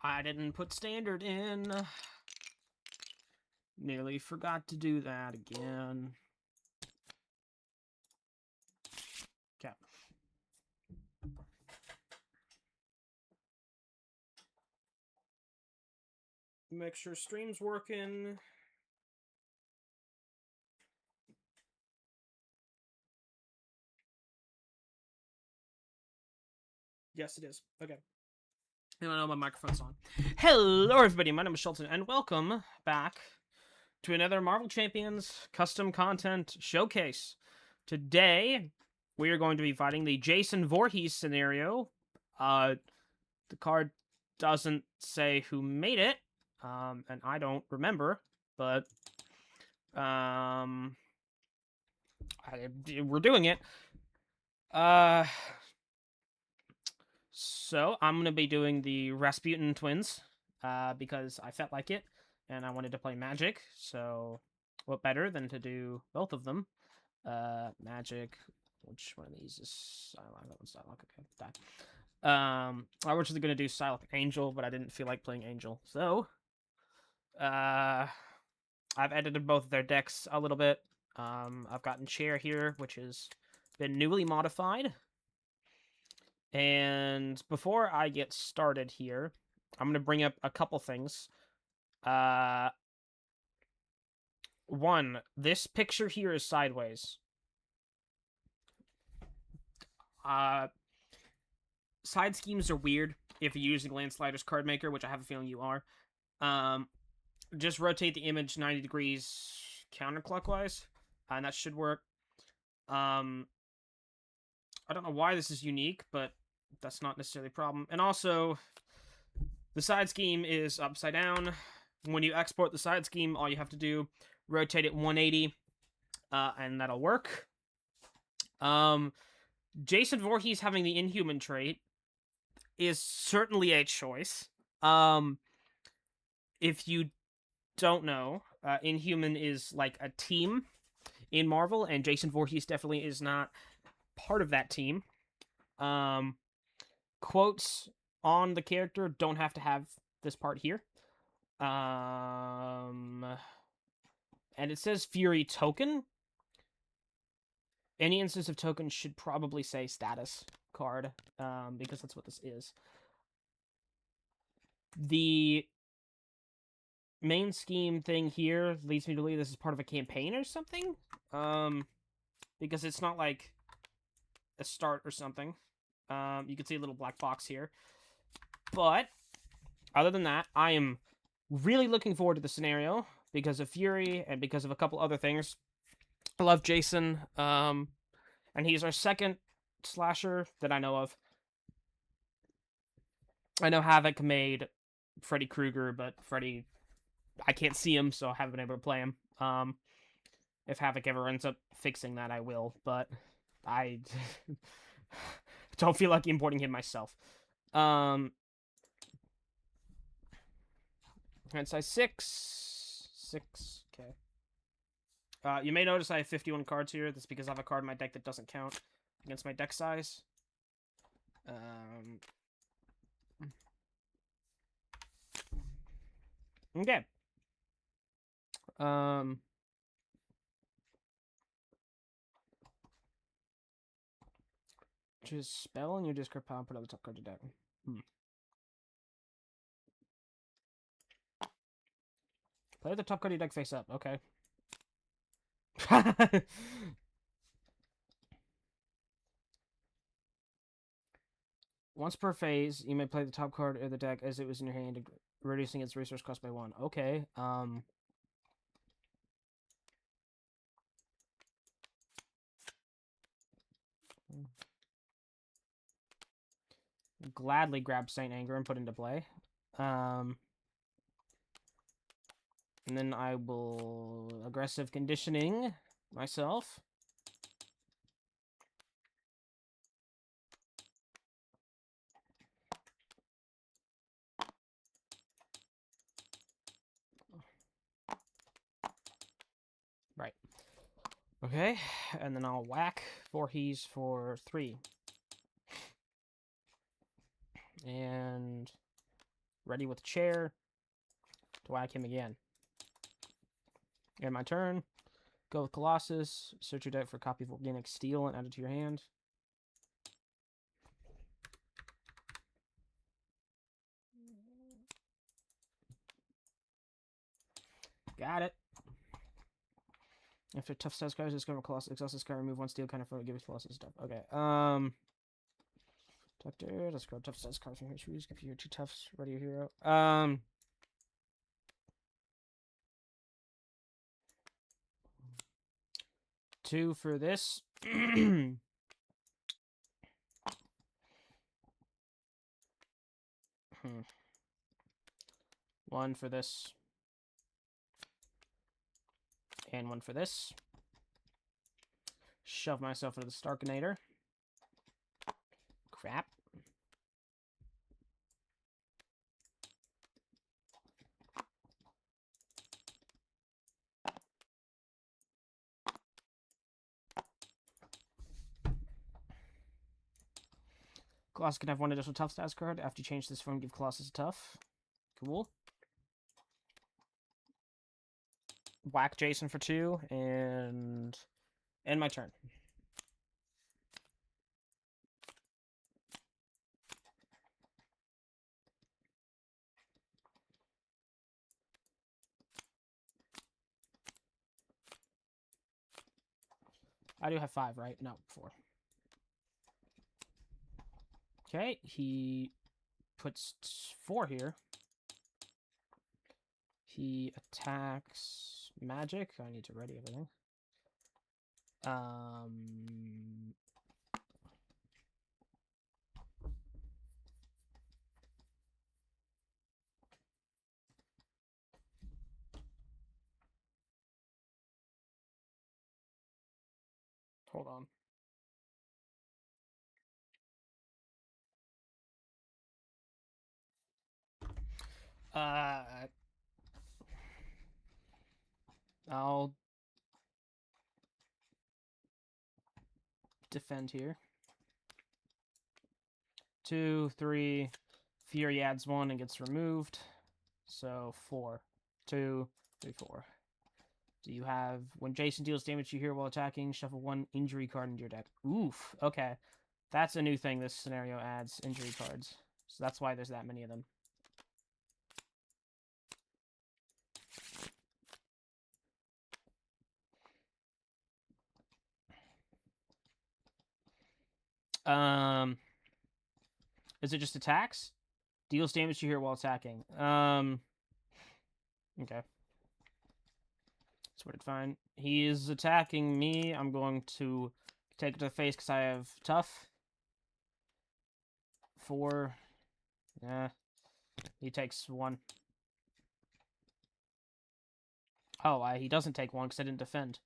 I didn't put standard in. Nearly forgot to do that again. Okay. Make sure stream's working. Yes, it is. Okay. And I know my microphone's on. Hello, everybody. My name is Shelton, and welcome back to another Marvel Champions custom content showcase. Today, we are going to be fighting the Jason Voorhees scenario. The card doesn't say who made it, and I don't remember, but we're doing it. So I'm gonna be doing the Rasputin twins, because I felt like it, and I wanted to play Magic. So, what better than to do both of them? Magic. Which one of these is Psylocke? That one's Psylocke. Okay, die. I was just gonna do Psylocke Angel, but I didn't feel like playing Angel, so I've edited both of their decks a little bit. I've gotten Chair here, which has been newly modified. And before I get started here, I'm going to bring up a couple things. One, this picture here is sideways. Side schemes are weird if you're using Landslider's card maker, which I have a feeling you are. Just rotate the image 90 degrees counterclockwise, and that should work. I don't know why this is unique, but that's not necessarily a problem. And also, the side scheme is upside down. When you export the side scheme, all you have to do, rotate it 180, and that'll work. Jason Voorhees having the Inhuman trait is certainly a choice. If you don't know, Inhuman is like a team in Marvel, and Jason Voorhees definitely is not part of that team. Quotes on the character don't have to have this part here. And it says Fury token. Any instance of token should probably say status card, because that's what this is. The main scheme thing here leads me to believe this is part of a campaign or something. Because it's not like a start or something. You can see a little black box here. But other than that, I am really looking forward to the scenario because of Fury and because of a couple other things. I love Jason, and he's our second slasher that I know of. I know Havoc made Freddy Krueger, but Freddy, I can't see him, so I haven't been able to play him. If Havoc ever ends up fixing that, I will, but I don't feel like importing him myself. And size 6. Okay. You may notice I have 51 cards here. That's because I have a card in my deck that doesn't count against my deck size. Okay. Just spell and your discard pile, put on the top card of your deck. Play the top card of your deck face up. Okay. Once per phase, you may play the top card of the deck as it was in your hand, reducing its resource cost by 1. Okay. Gladly grab Saint Anger and put into play. And then I will aggressive conditioning myself. Right. Okay, and then I'll whack Voorhees for 3. And Ready with chair to whack him again. And my turn. Go with Colossus. Search your deck for a copy of Organic Steel and add it to your hand. Got it. After tough status cards, discover Colossus. Exhaust this card, remove one steel kind of from it, give it Colossus stuff. Okay. Doctor, let's grab tough status cards from here. Should we just give you 2 toughs? Ready your hero. 2 for this. 1 for this. And 1 for this. Shove myself into the Starkinator. Crap. Colossus can have 1 additional tough stats card. After you change this form, give Colossus a tough. Cool. Whack Jason for 2, and end my turn. I do have 5, right? No, 4. Okay, he puts 4 here. He attacks magic. I need to ready everything. Hold on. I'll defend here. 2, 3. Fury adds 1 and gets removed. So 4. 2, 3, 4. Do you have... When Jason deals damage to your hero while attacking, shuffle 1 injury card into your deck. Oof. Okay. That's a new thing this scenario adds, injury cards. So that's why there's that many of them. Is it just attacks? Deals damage to your hero while attacking. Okay. Sorted fine. He is attacking me. I'm going to take it to the face because I have tough. 4. Yeah. He takes 1. Oh, he doesn't take 1 because I didn't defend.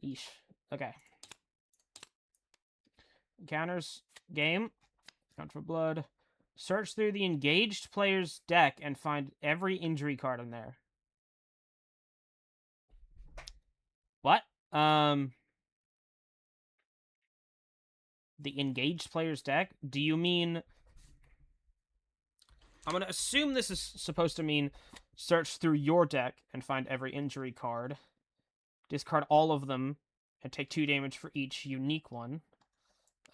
Yeesh. Okay. Counters. Game. Count for blood. Search through the engaged player's deck and find every injury card in there. What? The engaged player's deck? Do you mean... I'm going to assume this is supposed to mean search through your deck and find every injury card. Discard all of them and take 2 damage for each unique one.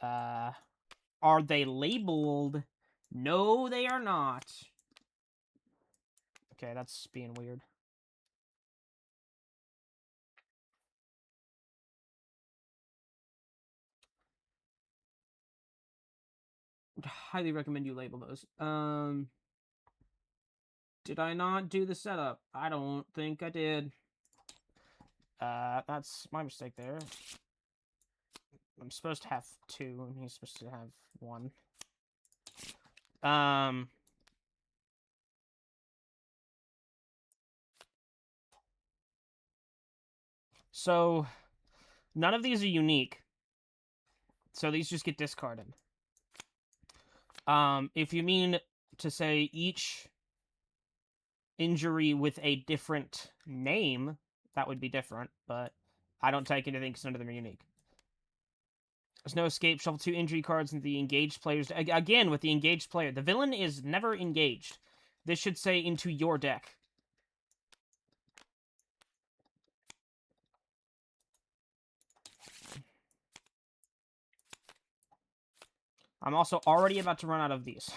Are they labeled? No, they are not. Okay, that's being weird. Would highly recommend you label those. Did I not do the setup? I don't think I did. That's my mistake there. I'm supposed to have 2, and he's supposed to have 1. So, none of these are unique. So these just get discarded. If you mean to say each injury with a different name, that would be different, but I don't take anything because none of them are unique. There's no escape. Shuffle 2 injury cards into the engaged players. Again, with the engaged player. The villain is never engaged. This should say into your deck. I'm also already about to run out of these.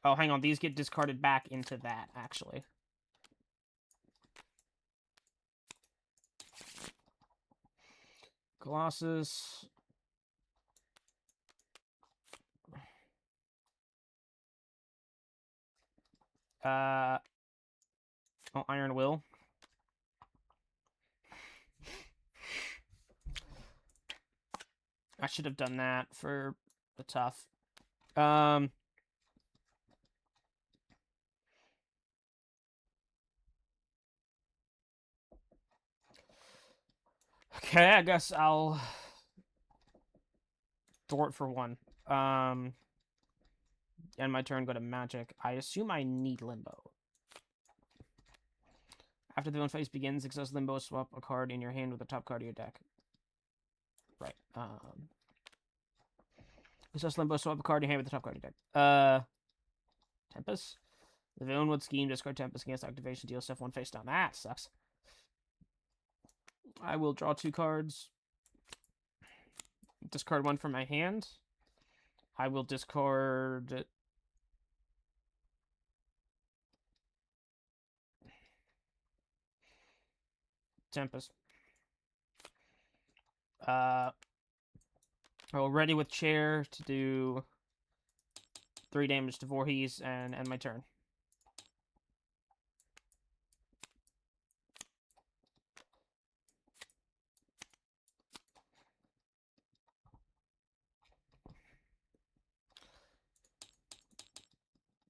Oh, hang on. These get discarded back into that, actually. Colossus. Oh, Iron Will. I should have done that for the tough. Okay, I guess I'll thwart for one. And my turn, go to Magic. I assume I need Limbo. After the villain phase begins, access Limbo, swap a card in your hand with the top card of your deck. Right. Access Limbo, swap a card in your hand with the top card of your deck. Tempest? The villain would scheme, discard Tempest against activation, deal stuff one face down. That sucks. I will draw 2 cards. Discard 1 from my hand. I will discard... Tempest. Ready with Chair to do 3 damage to Voorhees and end my turn.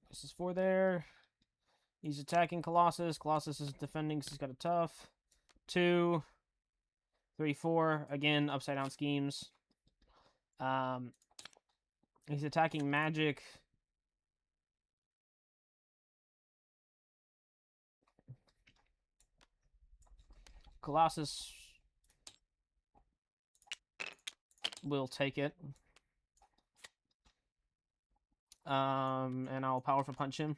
This is 4 there. He's attacking Colossus. Colossus is defending because he's got a tough. 2, 3, 4. Again, upside down schemes. He's attacking Magic. Colossus will take it. And I'll powerful punch him.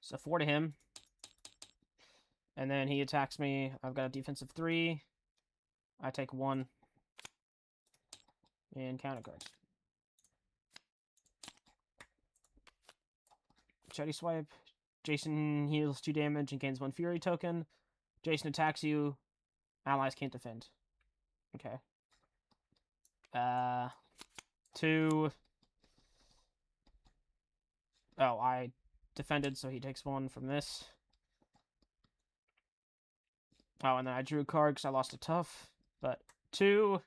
So 4 to him. And then he attacks me. I've got a defensive 3. I take 1. And counter cards. Chatty swipe. Jason heals 2 damage and gains 1 fury token. Jason attacks you. Allies can't defend. Okay. 2. Oh, I defended, so he takes 1 from this. Oh, and then I drew a card because I lost a tough. But 2,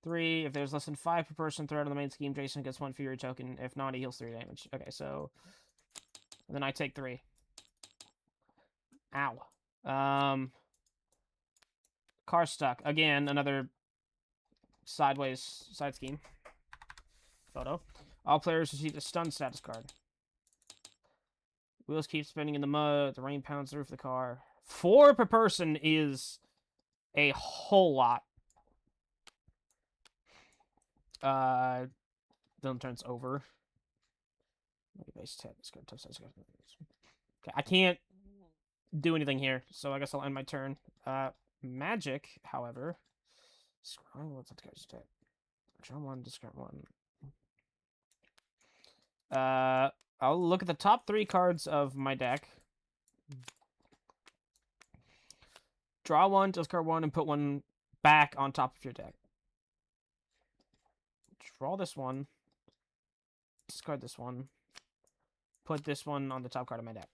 3. If there's less than 5 per person threat on the main scheme, Jason gets 1 fury token. If not, he heals 3 damage. Okay, so... then I take 3. Ow. Car stuck. Again, another sideways side scheme. Photo. All players receive a stun status card. Wheels keep spinning in the mud. The rain pounds the roof of the car. 4 per person is a whole lot. Then turns over. Base 10. Okay, I can't do anything here, so I guess I'll end my turn. Magic, however. What's that guy's deck? Draw 1, discard 1. I'll look at the top 3 cards of my deck. Draw 1, discard 1, and put 1 back on top of your deck. Draw this 1. Discard this 1. Put this 1 on the top card of my deck.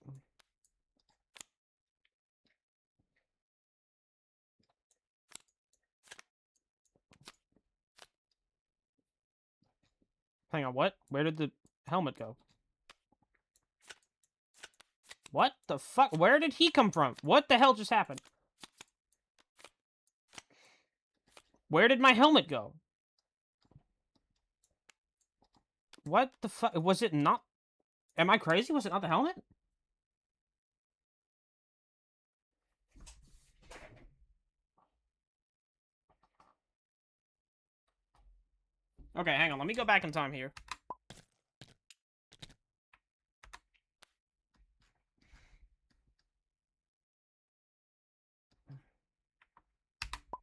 Hang on, what? Where did the helmet go? What the fuck? Where did he come from? What the hell just happened? Where did my helmet go? What the fuck? Was it not... Am I crazy? Was it not the helmet? Okay, hang on. Let me go back in time here.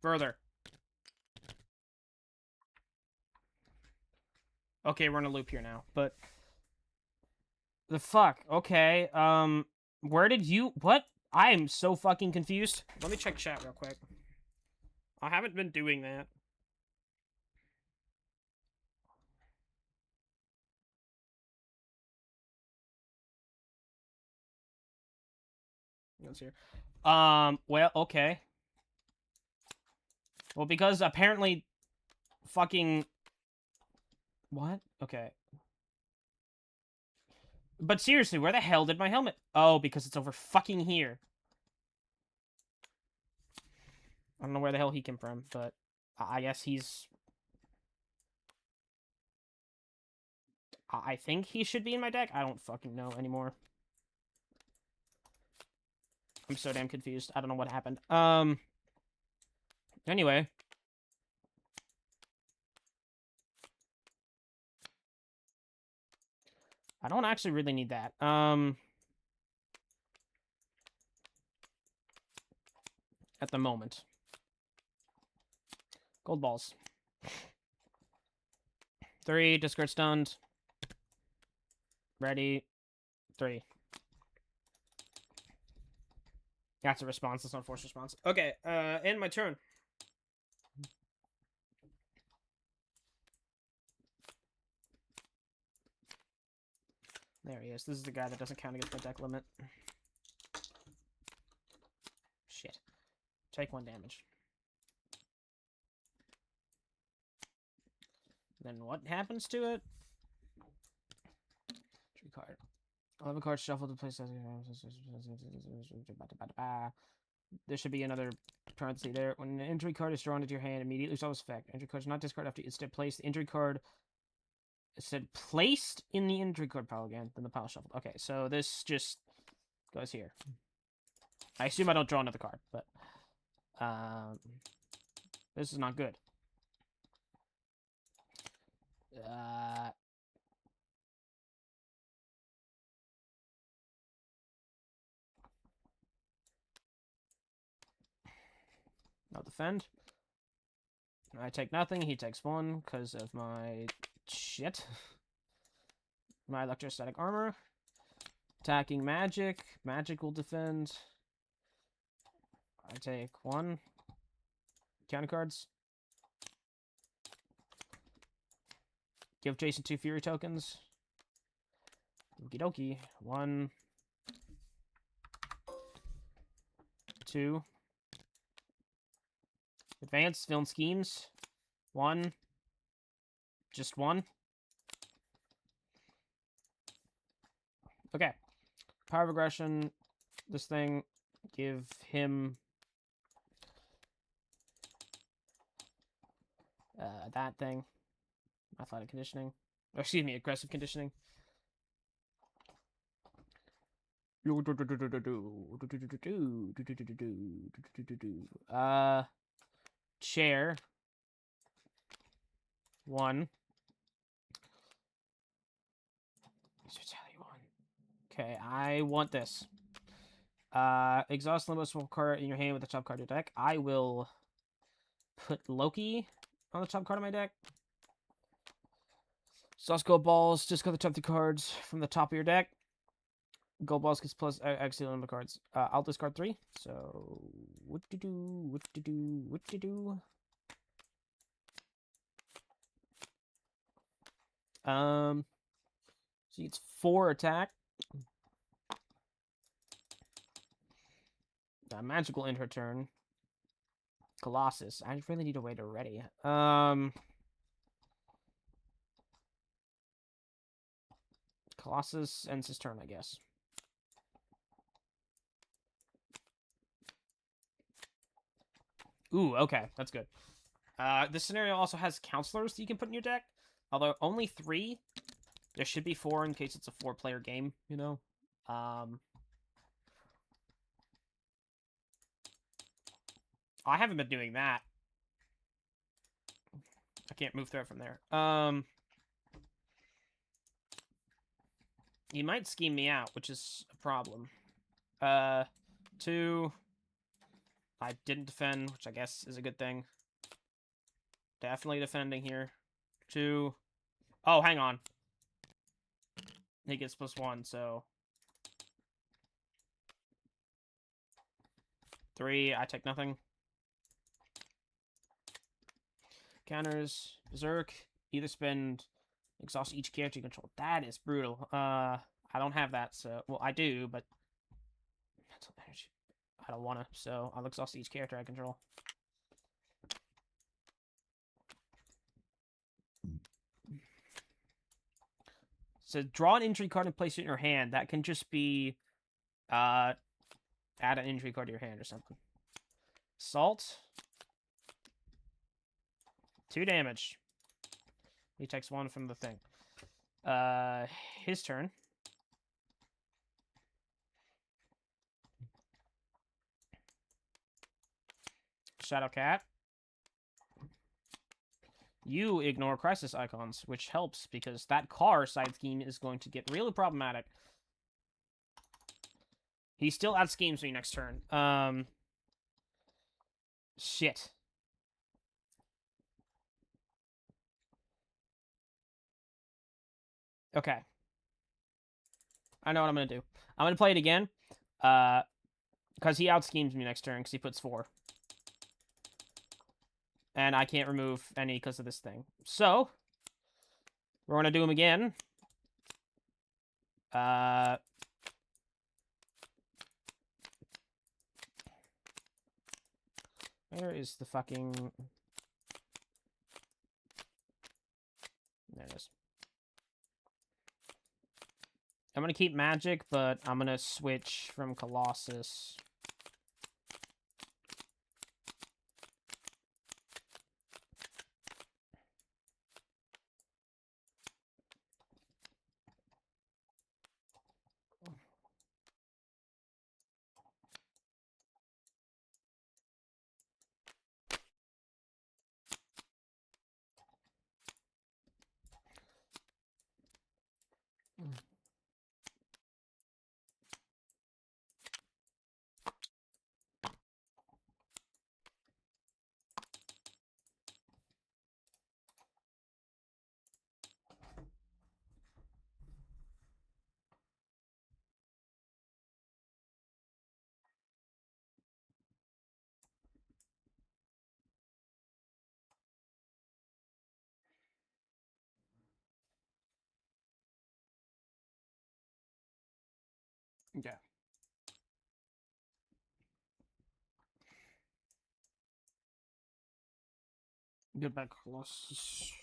Further. Okay, we're in a loop here now, but... The fuck? Okay, where did you... What? I am so fucking confused. Let me check chat real quick. I haven't been doing that. Let's hear. Well, okay. Well, because apparently... Fucking... What? Okay. But seriously, where the hell did my helmet... Oh, because it's over fucking here. I don't know where the hell he came from, but... I guess he's... I think he should be in my deck. I don't fucking know anymore. I'm so damn confused. I don't know what happened. Anyway. I don't actually really need that. At the moment. Gold balls. 3, discard stunned. Ready. 3. That's a response. That's not a forced response. Okay, end my turn. There he is. This is the guy that doesn't count against my deck limit. Shit. Take 1 damage. Then what happens to it? Tree card. 11 cards shuffled to place. There should be another parenthesis there. When an injury card is drawn into your hand, immediately resolves effect. Injury card is not discarded after instead placed. The injury card instead placed in the injury card pile again. Then the pile shuffled. Okay, so this just goes here. I assume I don't draw another card, but this is not good. No defend. I take nothing. He takes 1 because of my shit. My electrostatic armor. Attacking magic. Magic will defend. I take 1. Counter cards. Give Jason 2 Fury tokens. Okie dokie. 1. 2. Advance, villain schemes. 1. Just 1. Okay. Power of aggression. This thing. Give him... that thing. Athletic conditioning. Or, excuse me, aggressive conditioning. Chair. 1. Okay, I want this. Exhaust limbo card in your hand with the top card of your deck. I will put Loki on the top card of my deck. Sauce gold balls. Discard the top 2 cards from the top of your deck. Gold balls gets plus extra limbo cards. I'll discard 3. So what to do? What to do? What to do? So it's 4 attack. Magical end her turn. Colossus. I really need a way to ready. Colossus ends his turn, I guess. Ooh, okay. That's good. This scenario also has counselors that you can put in your deck. Although only 3. There should be 4 in case it's a 4-player game, you know? I haven't been doing that. I can't move through it from there. He might scheme me out, which is a problem. 2. I didn't defend, which I guess is a good thing. Definitely defending here. 2. Oh, hang on. He gets +1, so... 3, I take nothing. Counters, Berserk, either spend, exhaust each character you control. That is brutal. I don't have that, so... Well, I do, but... Mental energy. I don't want to, so I'll exhaust each character I control. So draw an injury card and place it in your hand. That can just be... add an injury card to your hand or something. Salt. 2 damage. He takes 1 from the thing. His turn. Shadow Cat. You ignore crisis icons, which helps because that car side scheme is going to get really problematic. He still out schemes me next turn. Shit. Okay. I know what I'm gonna do. I'm gonna play it again. Because he out schemes me next turn because he puts 4. And I can't remove any because of this thing. So, we're going to do him again. Where is the fucking... There it is. I'm going to keep Magic, but I'm going to switch from Colossus. Yeah. Get back Colossus.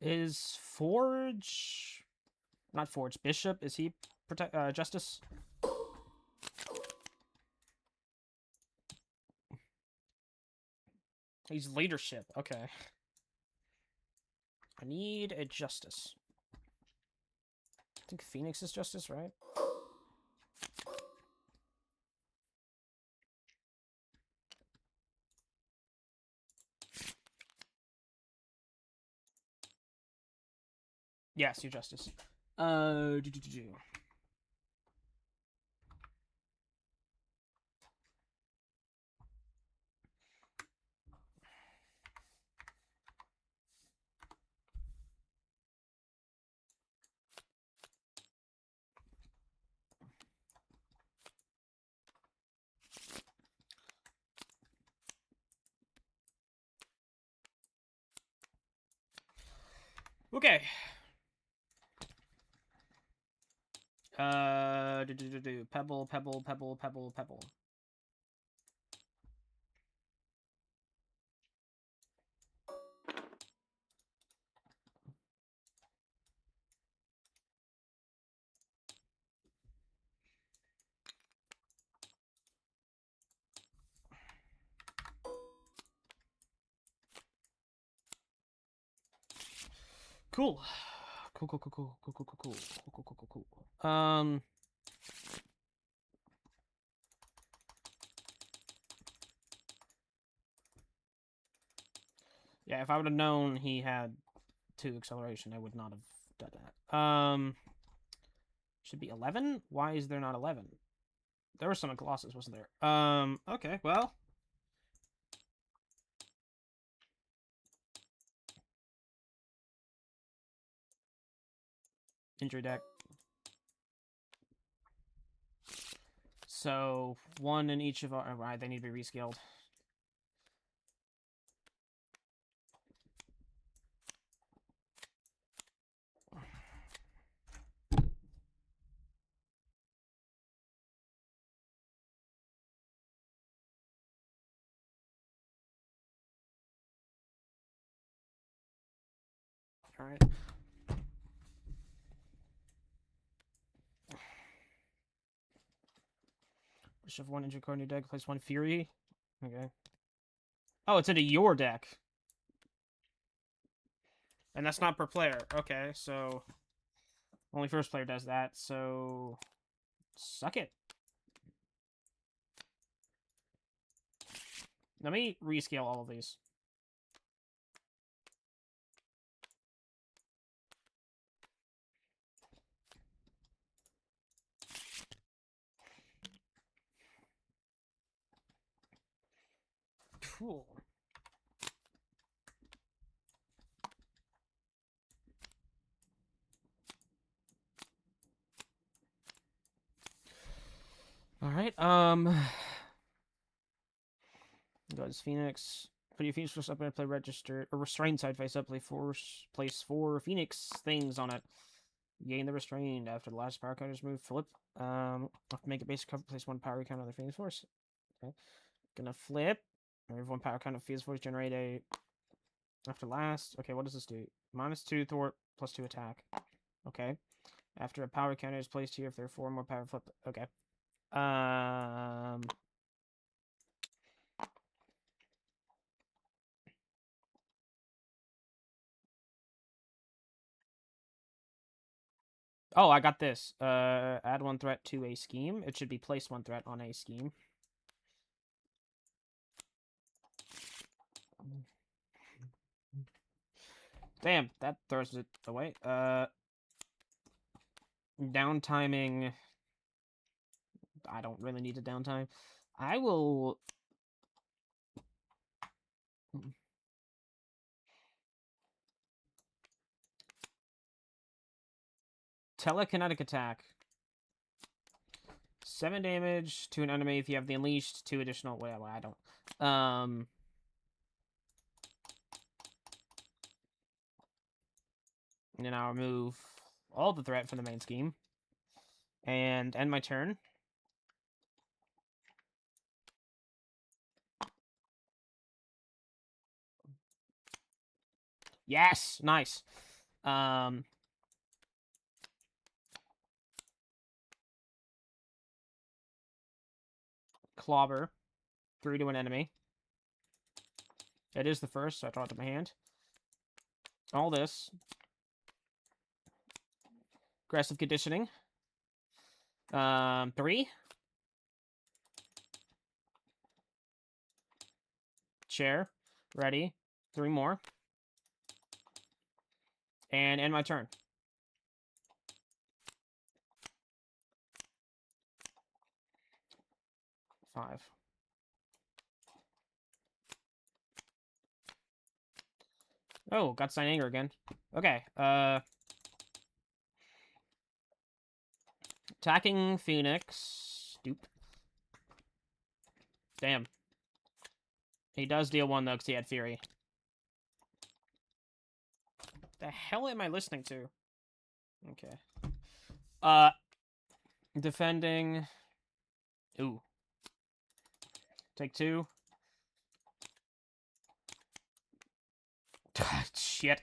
Is Forge... Not Forge. Bishop, is he Justice? He's Leadership. Okay. I need a Justice. I think Phoenix is Justice, right? Yes, you're Justice. Okay. Pebble, pebble, pebble, pebble, pebble. Cool. Cool. Yeah, if I would have known he had 2 acceleration, I would not have done that. Should be 11? Why is there not 11? There was some in Colossus, wasn't there? Okay, well. Injury deck. So, 1 in each of our... Oh, right, they need to be rescaled. Alright. Shove 1 injury card in your deck, place 1 Fury. Okay. Oh, it's into your deck. And that's not per player. Okay, so... Only first player does that, so... Suck it. Let me rescale all of these. Cool. Alright, goes Phoenix. Put your Phoenix first up and play register or restrained side face up, place 4 Phoenix things on it. Gain the restrained after the last power counter's move, flip. Have to make a basic cover, place 1 power count on the Phoenix Force. Okay. Gonna flip. Remove 1 power count of Phoenix Force, generate a after last. Okay, what does this do? -2 thwart, +2 attack. Okay. After a power counter is placed here, if there are 4 more power flip. Okay. Oh, I got this. Add 1 threat to a scheme. It should be place 1 threat on a scheme. Damn, that throws it away. Downtiming. I don't really need a downtime. I will... Telekinetic attack. 7 damage to an enemy if you have the unleashed. 2 additional... Well, I don't... And then I'll remove all the threat from the main scheme. And end my turn. Yes! Nice. Clobber. 3 to an enemy. It is the first, so I draw it to my hand. All this. Aggressive conditioning. 3. Chair. Ready. 3 more. And end my turn. 5. Oh, got Sign Anger again. Okay, attacking Phoenix. Stoop. Damn. He does deal 1, though, because he had Fury. The hell am I listening to? Okay. Defending. Ooh. Take 2. Shit.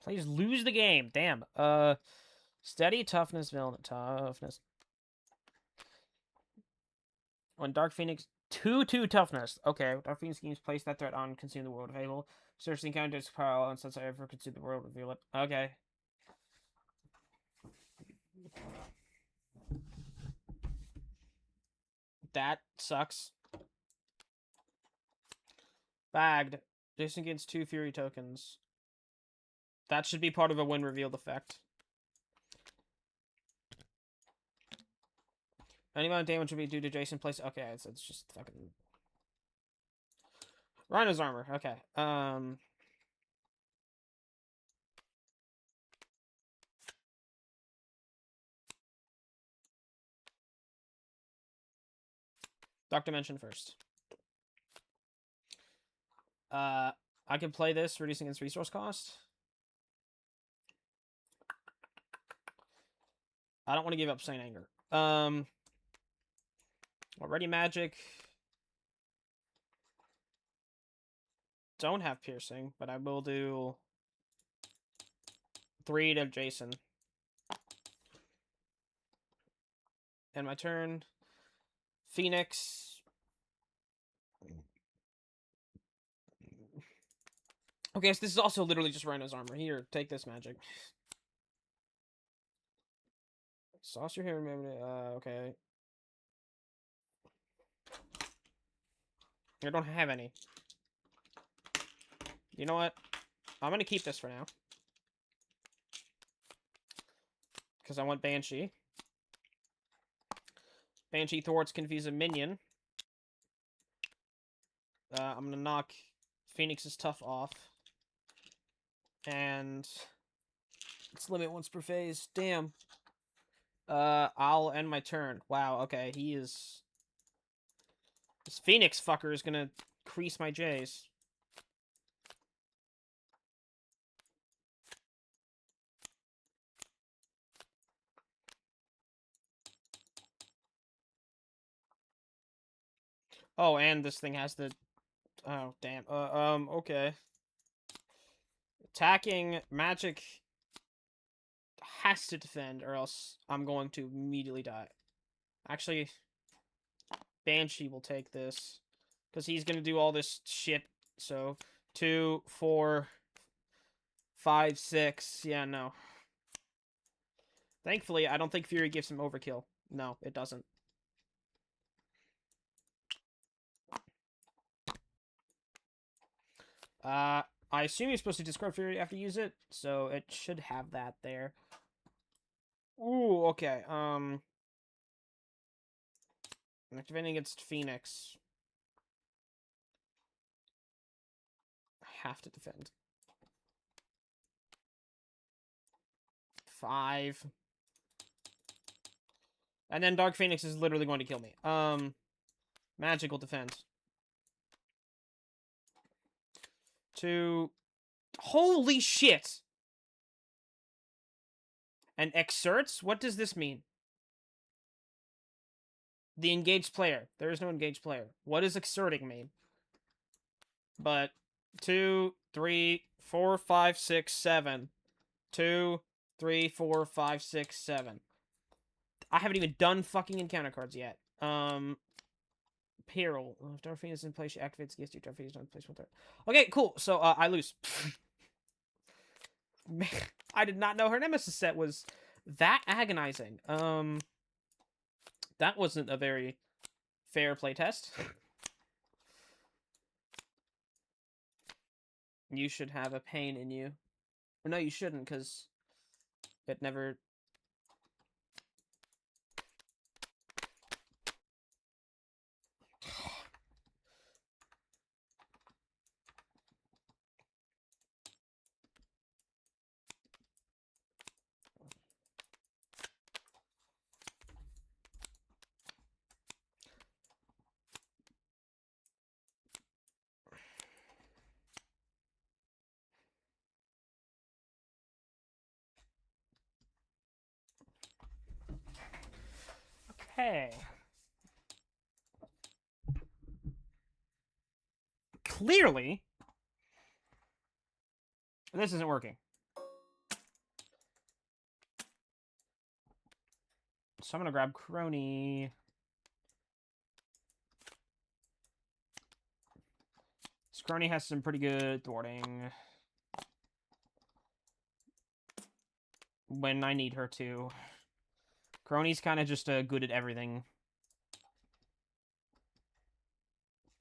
Please lose the game. Damn. Steady, toughness, villain, toughness. When Dark Phoenix 2/2 toughness. Okay, Dark Phoenix schemes place that threat on consume the world of Fable. Search the encounter's power and since I ever consume the world, reveal it. Okay. That sucks. Bagged. Jason gains 2 Fury tokens. That should be part of a when revealed effect. Any amount of damage will be due to Jason place. Okay, it's just fucking Rhino's armor. Okay. Dark Dimension first. I can play this, reducing its resource cost. I don't want to give up Saint Anger. Already magic. Don't have piercing, but I will do 3 to Jason. And my turn. Phoenix. Okay, so this is also literally just Rhino's armor. Here, take this magic. Saucer here, okay. I don't have any. You know what? I'm gonna keep this for now. Because I want Banshee. Banshee thwarts confuse a minion. I'm gonna knock Phoenix's tough off. And it's limit once per phase. Damn. I'll end my turn. Wow, okay, he is... This Phoenix fucker is gonna crease my J's. Oh, and this thing has the... Oh, damn. Okay. Attacking magic has to defend, or else I'm going to immediately die. Actually, Banshee will take this. Because he's going to do all this shit. So, 2, 4, 5, 6. Yeah, no. Thankfully, I don't think Fury gives him overkill. No, it doesn't. I assume you're supposed to discard Fury after you use it, so it should have that there. Ooh, okay. Activating against Phoenix. I have to defend. 5. And then Dark Phoenix is literally going to kill me. Magical defense. 2. Holy shit! And exerts? What does this mean? The engaged player. There is no engaged player. What does exerting mean? But 2, 3, 4, 5, 6, 7. 2, 3, 4, 5, 6, 7. I haven't even done fucking encounter cards yet. Peril. If Dark Phoenix is in place, she activates against you. Dark Phoenix is in place 1/3. Okay, cool. So, I lose. Man, I did not know her Nemesis set was that agonizing. That wasn't a very fair playtest. You should have a pain in you. Or no, you shouldn't, because it never... Okay. Clearly, this isn't working. So I'm gonna grab Crony. This Crony has some pretty good thwarting. When I need her to. Crony's kind of just good at everything.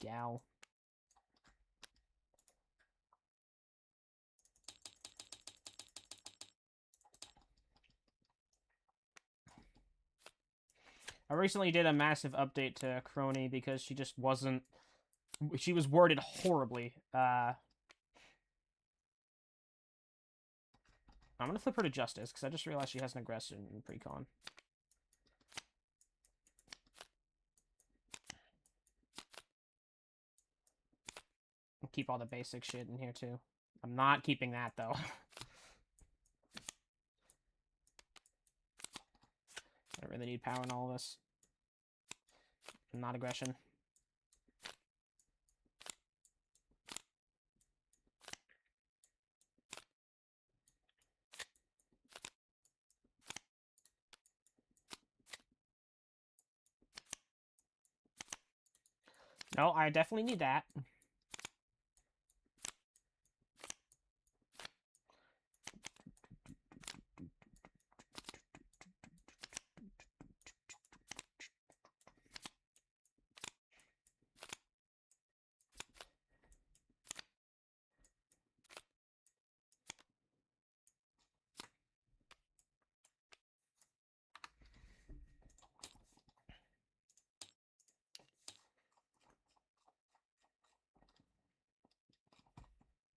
Gal. I recently did a massive update to Crony because she just wasn't... She was worded horribly. I'm gonna flip her to Justice, because I just realized she has an aggression in Precon. Keep all the basic shit in here, too. I'm not keeping that, though. I really need power in all of this. Not aggression. No, I definitely need that.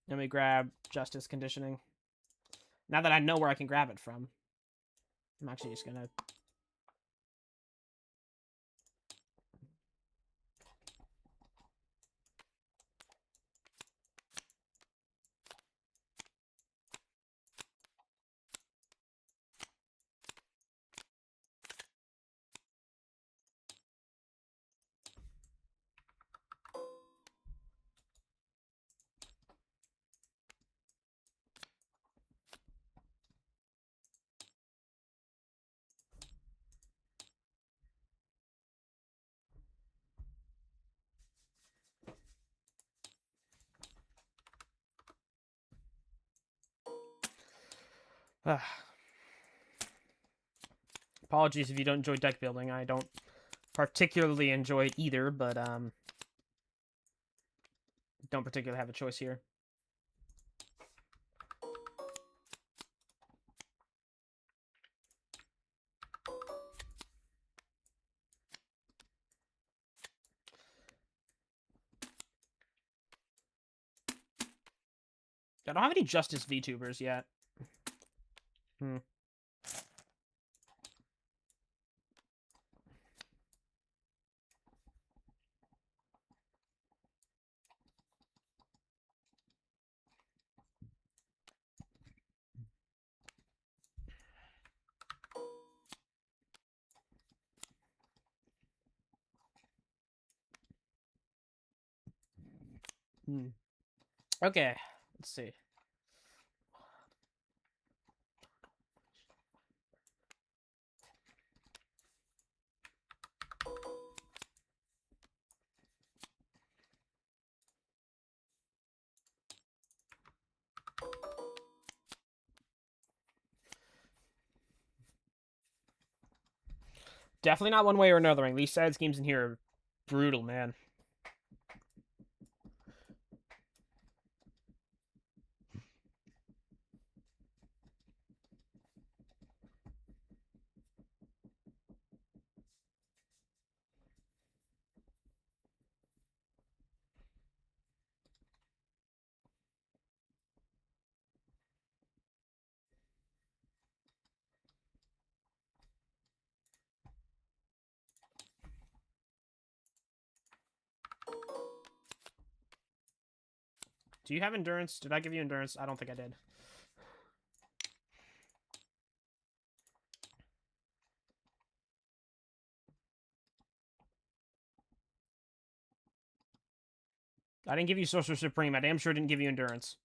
Let me grab Justice Conditioning. Now that I know where I can grab it from, I'm actually just gonna... Apologies if you don't enjoy deck building. I don't particularly enjoy it either, but don't particularly have a choice here. I don't have any Justice VTubers yet. Okay, let's see. Definitely not one way or another. These side schemes in here are brutal, man. Do you have endurance? Did I give you endurance? I don't think I did. I didn't give you Sorcerer Supreme. I damn sure didn't give you endurance.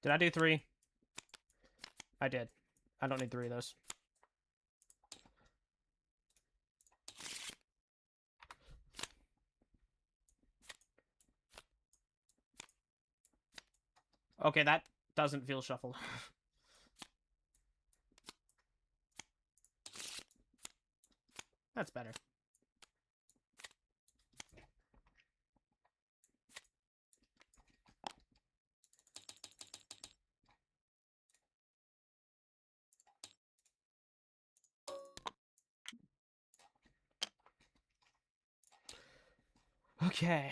Did I do 3? I did. I don't need 3 of those. Okay, that doesn't feel shuffled. That's better. Okay.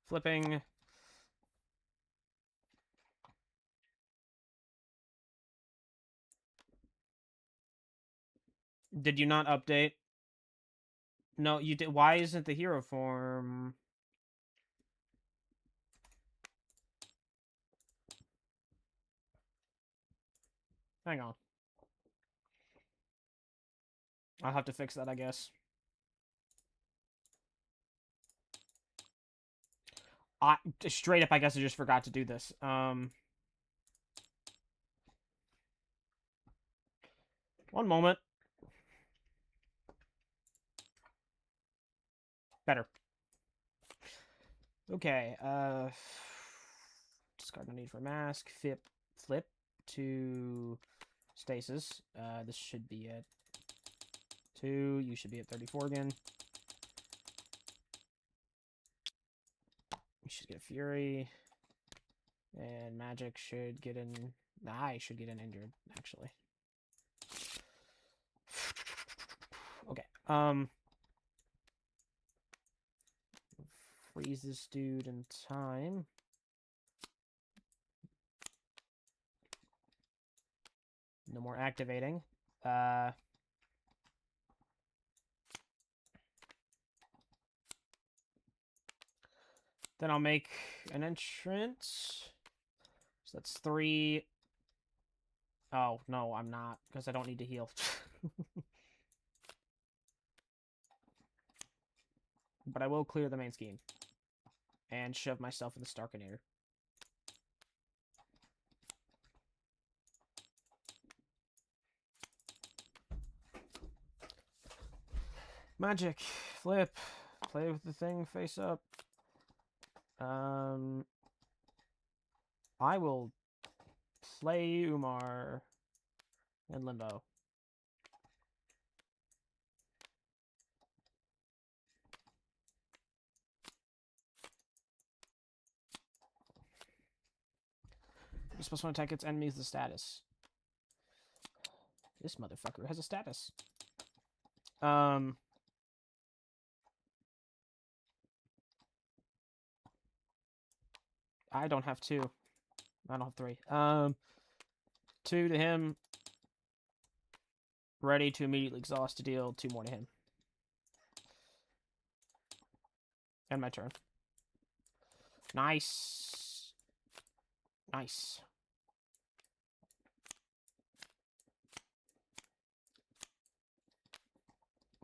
Flipping. Did you not update? No, you did. Why isn't the hero form? Hang on. I'll have to fix that, I guess. Straight up, I guess I just forgot to do this. One moment. Better. Okay, discard no need for mask. Flip to stasis. This should be at 2. You should be at 34 again. You should get a Fury. And Magic should get in... I should get an injured, actually. Okay, freeze this dude in time. No more activating. Then I'll make an entrance. So that's 3. Oh, no, I'm not, because I don't need to heal. But I will clear the main scheme. And shove myself in the Starkinator. Magic. Flip. Play with the thing face up. I will play Umar and Limbo. You're supposed to attack its enemies with the status. This motherfucker has a status. I don't have 2. I don't have 3. 2 to him. Ready to immediately exhaust to deal 2 more to him. And my turn. Nice. Nice.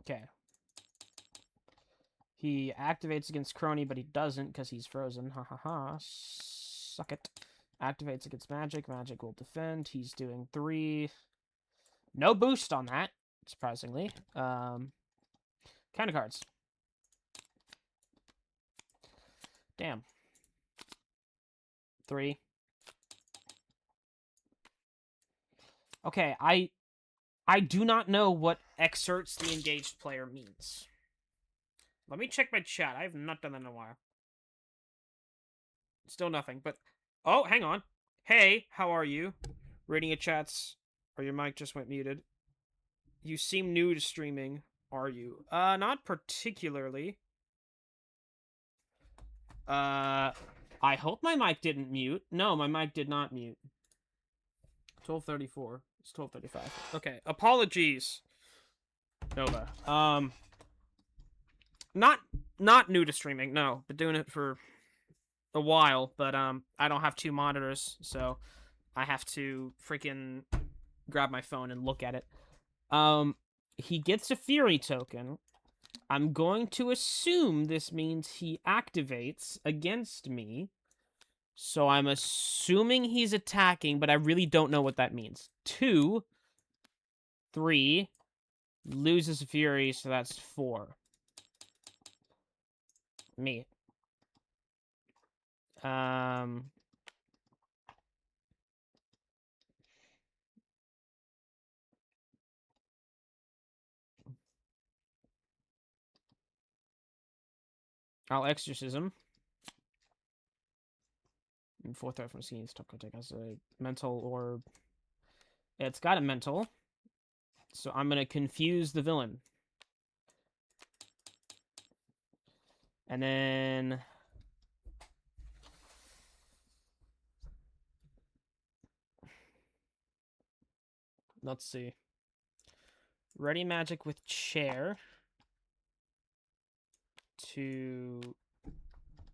Okay. He activates against Crony, but he doesn't because he's frozen. Ha ha ha. Suck it. Activates against Magic. Magic will defend. He's doing 3. No boost on that, surprisingly. Kind of cards. Damn. 3. Okay, I do not know what exerts the engaged player means. Let me check my chat. I have not done that in a while. Still nothing, but... Oh, hang on. Hey, how are you? Reading your chats, or your mic just went muted. You seem new to streaming, are you? Not particularly. I hope my mic didn't mute. No, my mic did not mute. 12:34. It's 12:35. Okay, apologies, Nova. Not new to streaming. No, been doing it for a while, but I don't have 2 monitors, so I have to freaking grab my phone and look at it. He gets a Fury token. I'm going to assume this means he activates against me. So I'm assuming he's attacking, but I really don't know what that means. 2, 3, loses Fury, so that's 4. Me. Um... I'll Exorcism. And 4th threat from Scene Stuck Take as a mental orb. It's got a mental. So I'm going to confuse the villain. And then... let's see. Ready magic with chair. To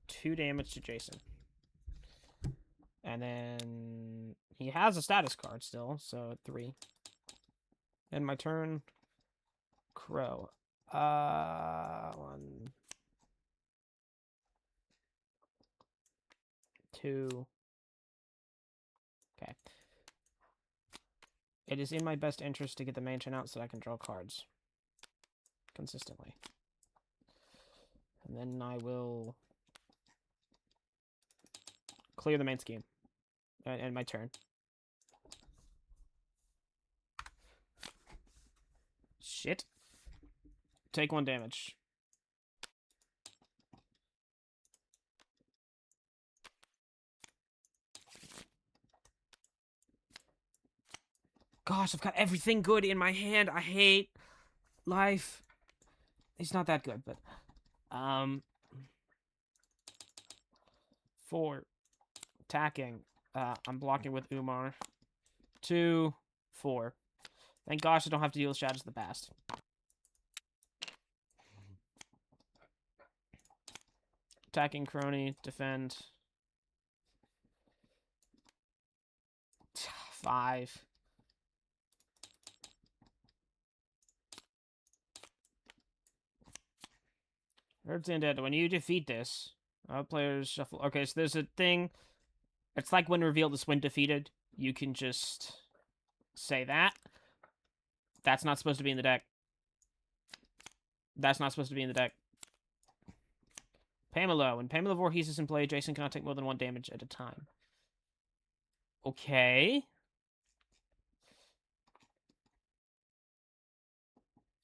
2 damage to Jason. And then he has a status card still, so 3. And my turn. Crow. 1, 2. Okay. It is in my best interest to get the mansion out so I can draw cards consistently. And then I will clear the main scheme. And my turn. Shit. Take 1 damage. Gosh, I've got everything good in my hand. I hate life. It's not that good, but... 4. Attacking. I'm blocking with Umar. 2, 4. Thank gosh I don't have to deal with Shadows of the Past. Attacking crony. Defend. 5. Herbs Undead. When you defeat this, all players shuffle. Okay, so there's a thing. It's like when revealed as when defeated. You can just say that. That's not supposed to be in the deck. That's not supposed to be in the deck. Pamela. When Pamela Voorhees is in play, Jason cannot take more than 1 damage at a time. Okay.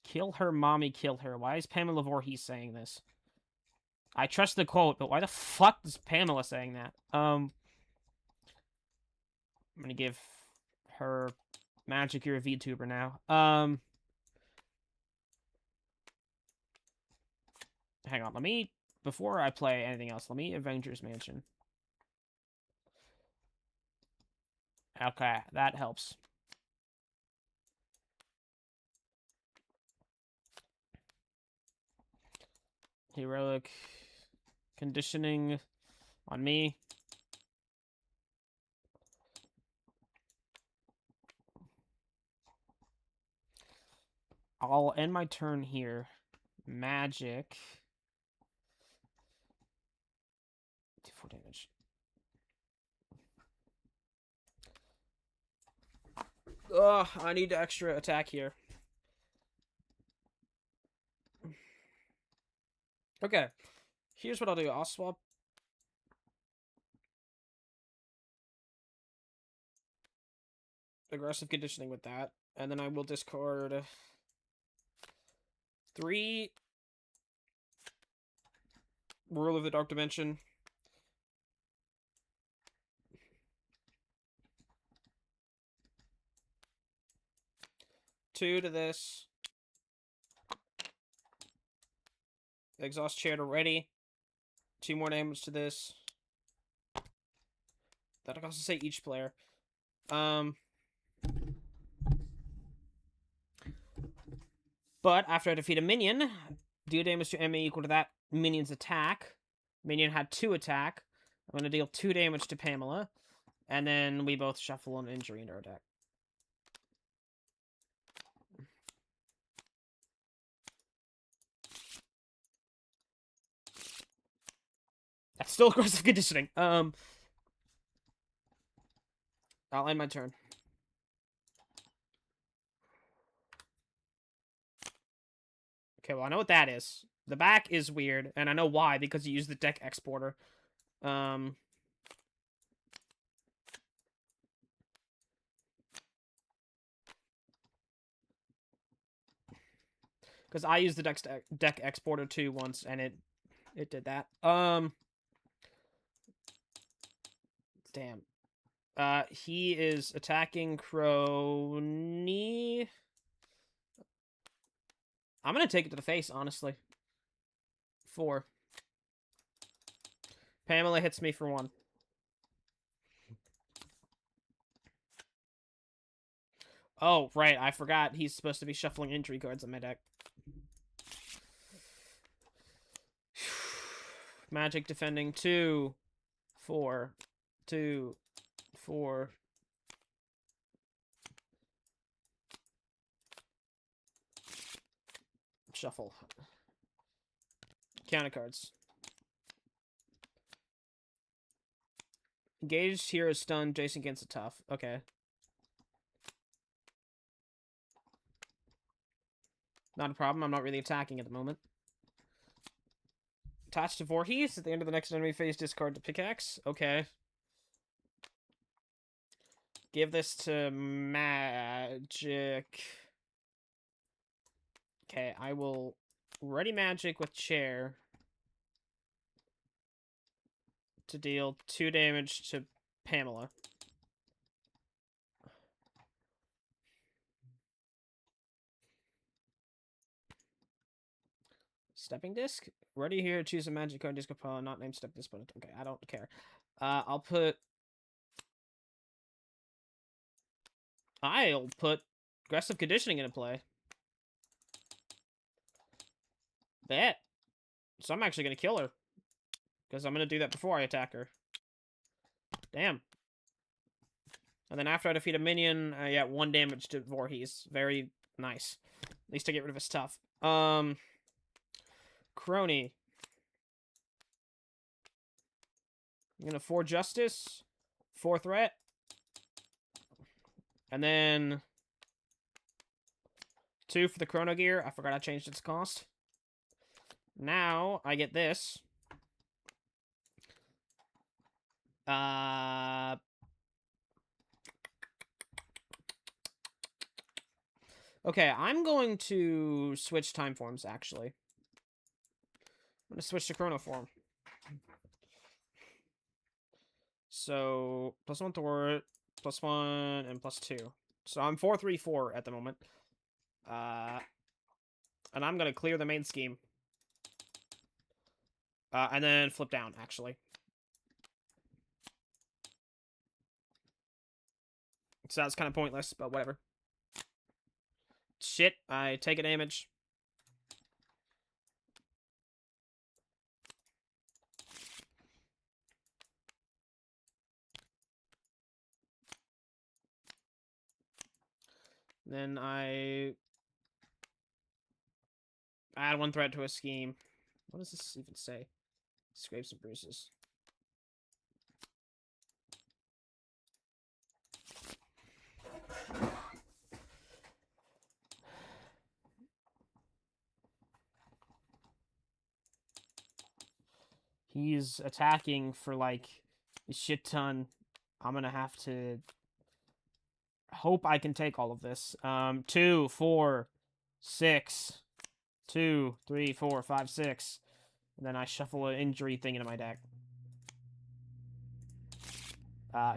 Kill her, mommy, kill her. Why is Pamela Voorhees saying this? I trust the quote, but why the fuck is Pamela saying that? I'm gonna give her Magic. You're a VTuber now. Hang on, let me... before I play anything else, let me Avengers Mansion. Okay, that helps. Heroic conditioning on me. I'll end my turn here. Magic. 4 damage. Ugh, I need extra attack here. Okay, here's what I'll do. I'll swap aggressive conditioning with that, and then I will discard 3 Rule of the Dark Dimension. 2 to this. Exhaust chair to ready. 2 more damage to this. That'll also say each player. But after I defeat a minion, deal damage to enemy equal to that minion's attack. Minion had 2 attack. I'm going to deal 2 damage to Pamela. And then we both shuffle an injury into our deck. That's still aggressive conditioning. I'll end my turn. Okay, well, I know what that is. The back is weird, and I know why, because you use the deck exporter. Because I used the deck exporter too once, and it did that. Damn. He is attacking Crony. I'm gonna take it to the face, honestly. 4. Pamela hits me for 1. Oh, right, I forgot he's supposed to be shuffling injury cards in my deck. Magic defending 2, 4, 2, 4. Shuffle. Counter cards. Engaged hero stun. Jason against a tough. Okay. Not a problem. I'm not really attacking at the moment. Attached to Voorhees. At the end of the next enemy phase, discard the pickaxe. Okay. Give this to Magic. Okay, I will ready Magic with Chair to deal 2 damage to Pamela. Stepping Disc? Ready here, choose a magic card, disc pile, not named Step Disc, but okay, I don't care. I'll put Aggressive Conditioning into play. Bet. So I'm actually going to kill her. Because I'm going to do that before I attack her. Damn. And then after I defeat a minion, I get 1 damage to Voorhees. Very nice. At least I get rid of his stuff. Crony. I'm going to 4 Justice. 4 Threat. And then 2 for the Chrono Gear. I forgot I changed its cost. Now I get this. Okay, I'm going to switch time forms, actually. I'm going to switch to Chrono Form. So, +1 Thor, +1, and +2. So I'm 4-3-4 at the moment. And I'm going to clear the main scheme. And then flip down, actually. So that's kind of pointless, but whatever. Shit, I take a damage. Then I add 1 threat to a scheme. What does this even say? Scrapes and bruises. He's attacking for, like, a shit ton. I'm gonna have to hope I can take all of this. 2, 4, 6. 2, 3, 4, 5, 6. And then I shuffle an injury thing into my deck.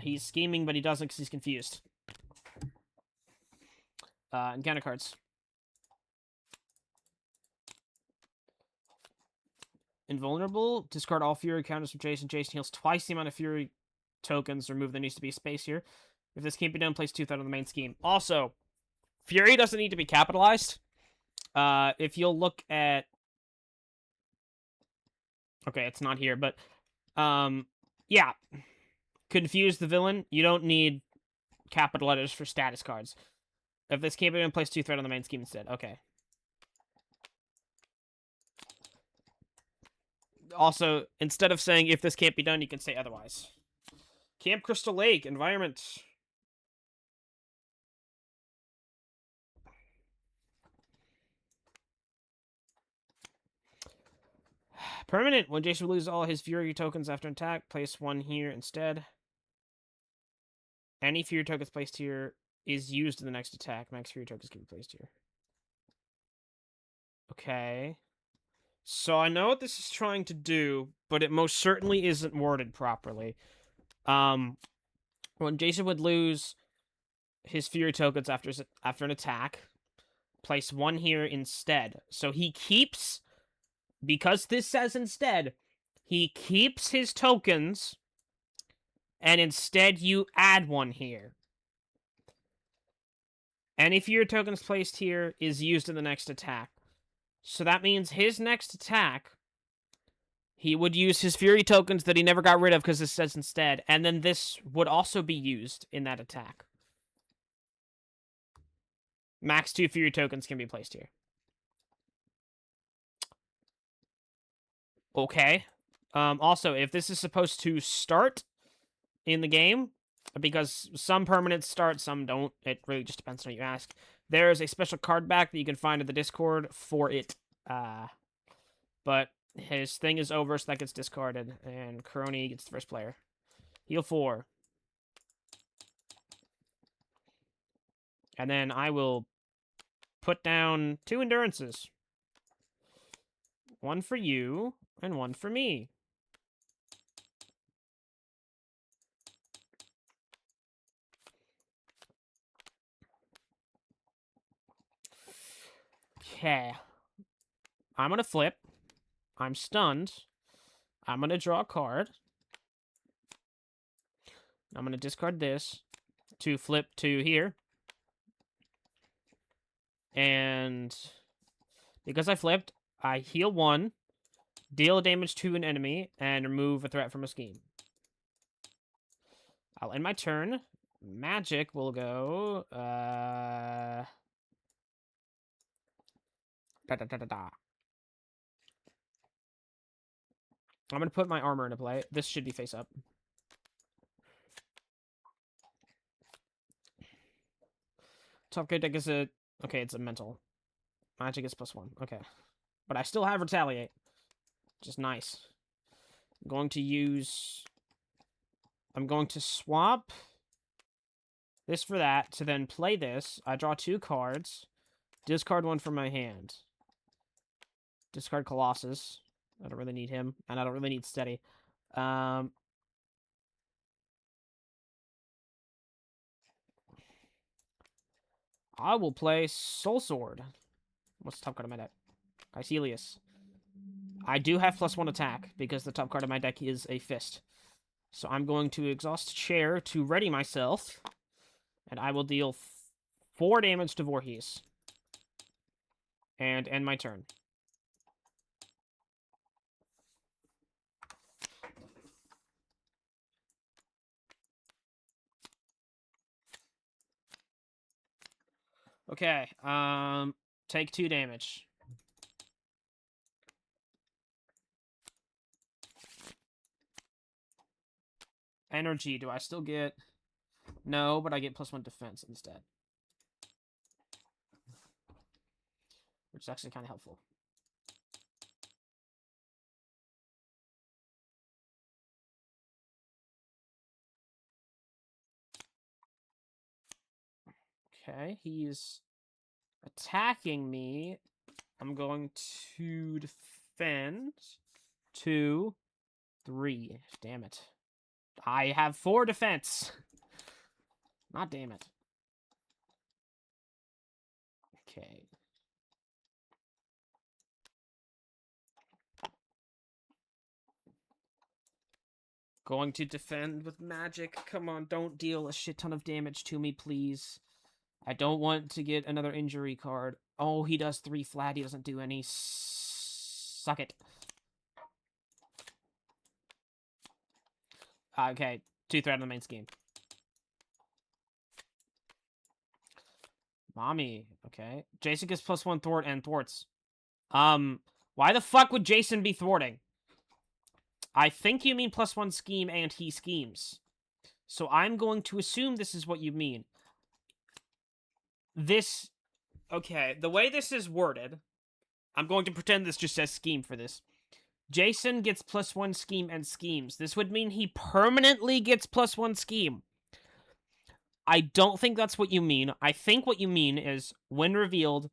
He's scheming, but he doesn't because he's confused. Encounter cards. Invulnerable. Discard all Fury counters from Jason. Jason heals twice the amount of Fury tokens. Remove there needs to be space here. If this can't be done, place 2 threat on the main scheme. Also, Fury doesn't need to be capitalized. If you'll look at... Okay, it's not here, but... yeah. Confuse the villain. You don't need capital letters for status cards. If this can't be done, place 2 threat on the main scheme instead. Okay. Also, instead of saying if this can't be done, you can say otherwise. Camp Crystal Lake, environment. Permanent. When Jason loses all his Fury tokens after an attack, place one here instead. Any Fury tokens placed here is used in the next attack. Max Fury tokens can be placed here. Okay. So I know what this is trying to do, but it most certainly isn't worded properly. When Jason would lose his Fury tokens after an attack, place one here instead. So he keeps, because this says instead, he keeps his tokens, and instead you add one here. Any Fury tokens placed here is used in the next attack. So that means his next attack, he would use his Fury tokens that he never got rid of because this says instead, and then this would also be used in that attack. Max 2 Fury tokens can be placed here. Okay. Also, if this is supposed to start in the game, because some permanents start, some don't. It really just depends on what you ask. There's a special card back that you can find in the Discord for it. But his thing is over, so that gets discarded. And Crony gets the first player. Heal 4. And then I will put down 2 endurances. One for you, and one for me. Okay. I'm gonna flip. I'm stunned. I'm gonna draw a card. I'm gonna discard this to flip to here. And because I flipped, I heal 1, deal damage to an enemy, and remove a threat from a scheme. I'll end my turn. Magic will go... Da, da, da, da, da. I'm going to put my armor into play. This should be face up. Top card deck is a... Okay, it's a mental. Magic is +1. Okay. But I still have Retaliate. Which is nice. I'm going to use... I'm going to swap this for that to then play this. I draw 2 cards. Discard 1 from my hand. Discard Colossus. I don't really need him. And I don't really need Steady. I will play Soul Sword. What's the top card of my deck? Caecilius. I do have +1 attack, because the top card of my deck is a Fist. So I'm going to exhaust Chair to ready myself. And I will deal 4 damage to Voorhees. And end my turn. Okay, take 2 damage. Energy, do I still get... No, but I get +1 defense instead. Which is actually kind of helpful. Okay, he's attacking me. I'm going to defend. 2, 3. Damn it. I have 4 defense. Not damn it. Okay. Going to defend with magic. Come on, don't deal a shit ton of damage to me, please. I don't want to get another injury card. Oh, he does 3 flat. He doesn't do any. Suck it. Okay, 2 threat on the main scheme. Mommy, okay. Jason gets +1 thwart and thwarts. Why the fuck would Jason be thwarting? I think you mean +1 scheme and he schemes. So I'm going to assume this is what you mean. This... Okay, the way this is worded... I'm going to pretend this just says scheme for this. Jason gets +1 scheme and schemes. This would mean he permanently gets +1 scheme. I don't think that's what you mean. I think what you mean is, when revealed,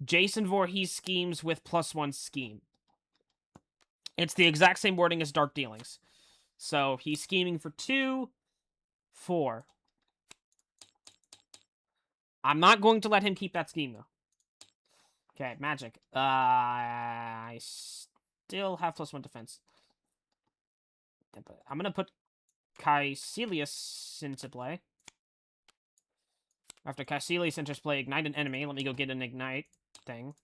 Jason Voorhees schemes with +1 scheme. It's the exact same wording as Dark Dealings. So he's scheming for 2, 4. I'm not going to let him keep that scheme, though. Okay, magic. I still have +1 defense. I'm going to put Caecilius into play. After Caecilius enters play, ignite an enemy. Let me go get an ignite thing.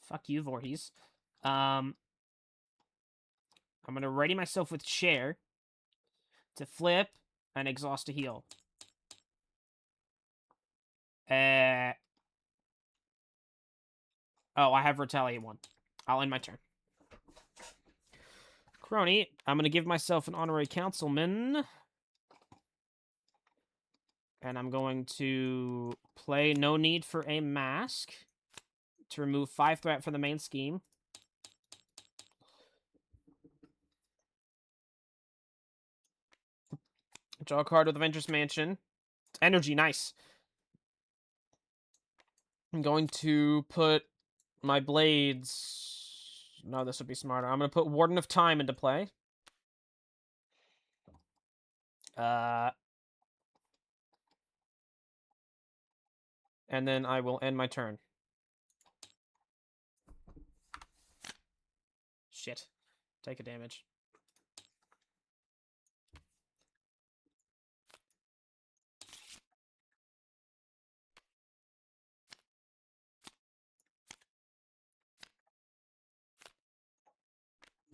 Fuck you, Voorhees. I'm going to ready myself with Chair to flip and exhaust to heal. Oh, I have Retaliate 1. I'll end my turn. Crony, I'm going to give myself an honorary councilman. And I'm going to play No Need for a Mask to remove 5 threat from the main scheme. Draw a card with Avengers Mansion. Energy, nice. I'm going to put my blades... No, this would be smarter. I'm going to put Warden of Time into play. And then I will end my turn. Shit. Take a damage.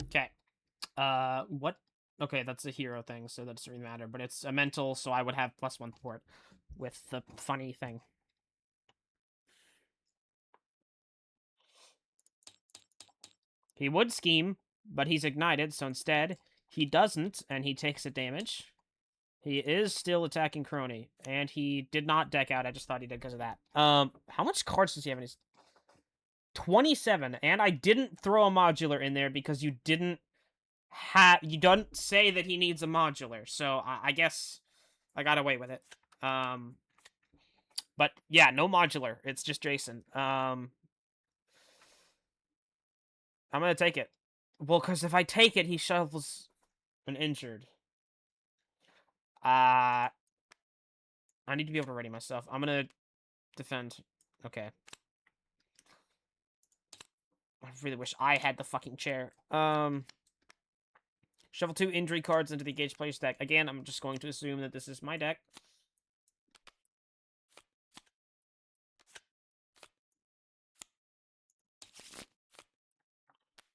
Okay. What? Okay, that's a hero thing, so that doesn't really matter. But it's a mental, so I would have +1 port with the funny thing. He would scheme, but he's ignited, so instead, he doesn't, and he takes a damage. He is still attacking Crony, and he did not deck out. I just thought he did because of that. How much cards does he have in his... 27, and I didn't throw a modular in there because you didn't say that he needs a modular, so I guess I got away with it. But yeah, no modular. It's just Jason. I'm gonna take it. Well, because if I take it, he shovels an injured. I need to be able to ready myself. I'm gonna defend. Okay. I really wish I had the fucking chair. Shuffle 2 injury cards into the Engage Player's deck. Again, I'm just going to assume that this is my deck.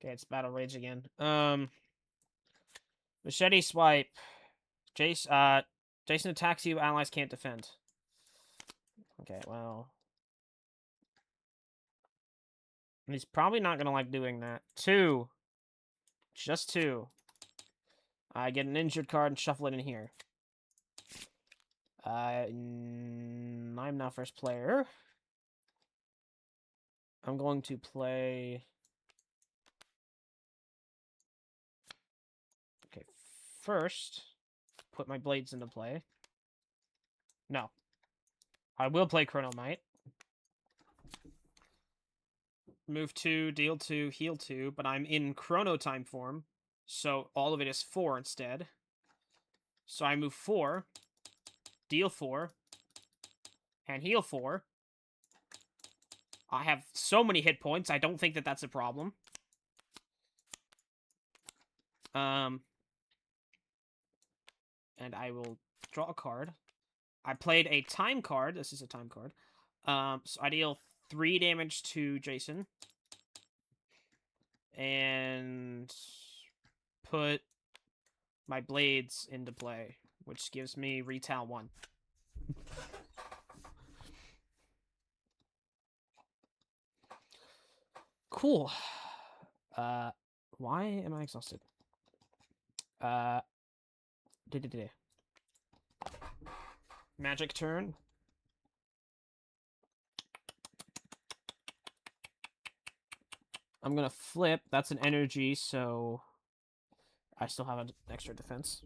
Okay, it's Battle Rage again. Machete Swipe. Jason attacks you, allies can't defend. Okay, well... He's probably not gonna like doing that. 2. Just 2. I get an injured card and shuffle it in here. I'm now first player. I'm going to play... Okay, first, put my blades into play. No. I will play Chronomite. Move 2, deal 2, heal 2, but I'm in Chrono Time form, so all of it is 4 instead. So I move 4, deal 4, and heal 4. I have so many hit points, I don't think that that's a problem. And I will draw a card. I played a time card. This is a time card. So I deal 3 damage to Jason. And put my blades into play, which gives me Retail 1. Cool. Why am I exhausted? Magic turn. I'm gonna flip. That's an energy, so I still have an extra defense.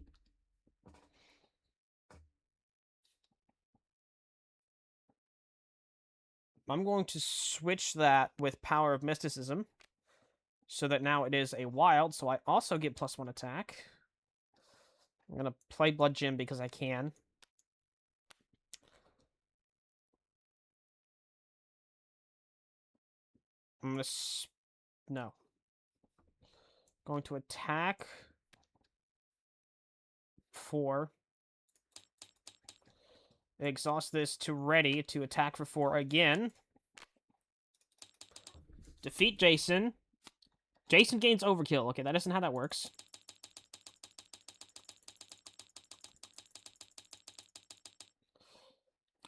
I'm going to switch that with Power of Mysticism, so that now it is a wild, so I also get +1 attack. I'm gonna play Blood Gym because I can. I'm gonna... No. Going to attack 4. Exhaust this to ready to attack for 4 again. Defeat Jason. Jason gains overkill. Okay, that isn't how that works.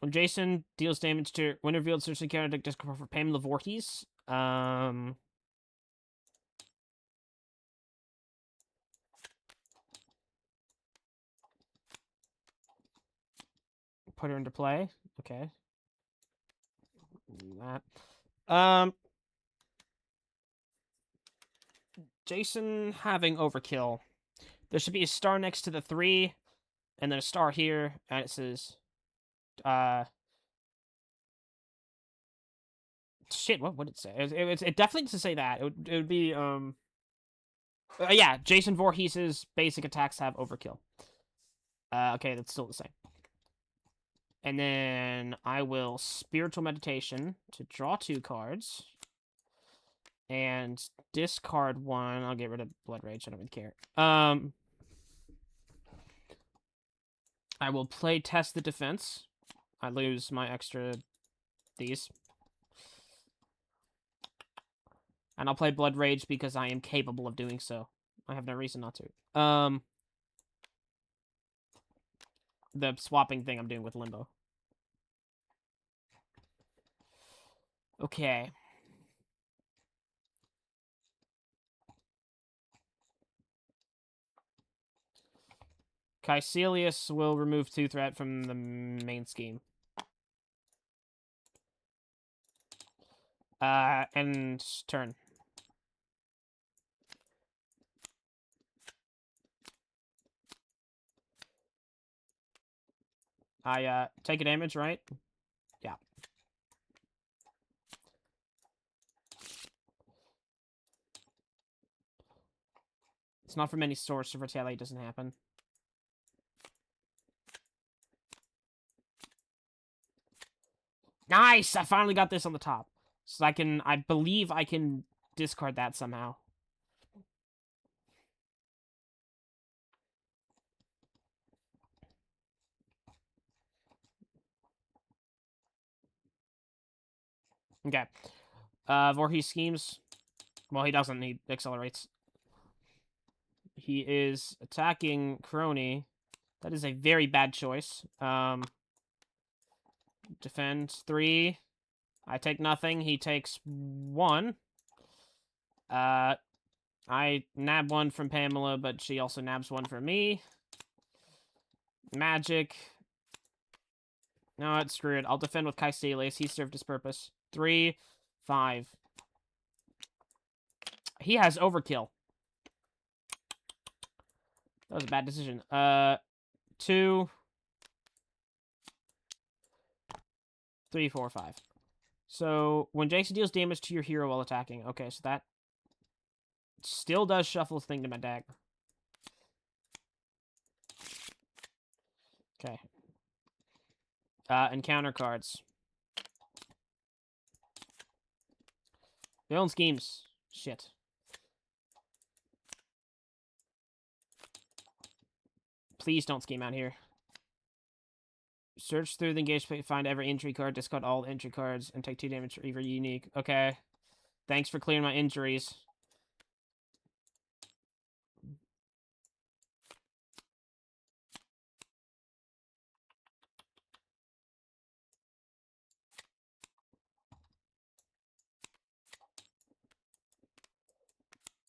When Jason deals damage to when revealed, search the character discard for Pamela Voorhees. Put her into play. Okay. That. Jason having overkill. There should be a star next to the 3, and then a star here, and it says, shit, what would it say? It definitely doesn't say that. It would be, yeah, Jason Voorhees' basic attacks have overkill. Okay, that's still the same. And then I will Spiritual Meditation to draw 2 cards. And discard 1. I'll get rid of Blood Rage. I don't really care. I will play Test the Defense. I lose my extra these. And I'll play Blood Rage because I am capable of doing so. I have no reason not to. The swapping thing I'm doing with Limbo. Okay. Caecilius will remove 2 threat from the main scheme. End turn. I, take a damage, right? Yeah. It's not from any source, so retaliate doesn't happen. Nice! I finally got this on the top. So I believe I can discard that somehow. Okay. Voorhees schemes. Well, he doesn't. He accelerates. He is attacking Crony. That is a very bad choice. Defend 3. I take nothing. He takes 1. I nab 1 from Pamela, but she also nabs 1 from me. Magic. No, it's screwed. I'll defend with Caecilius. He served his purpose. 3, 5. He has overkill. That was a bad decision. 2, 3, 4, 5. So, when Jason deals damage to your hero while attacking. Okay, so that still does shuffle his thing to my deck. Okay. Encounter cards. Villain schemes. Shit. Please don't scheme out here. Search through the engaged page, find every entry card, discard all entry cards, and take 2 damage for every unique. Okay. Thanks for clearing my injuries.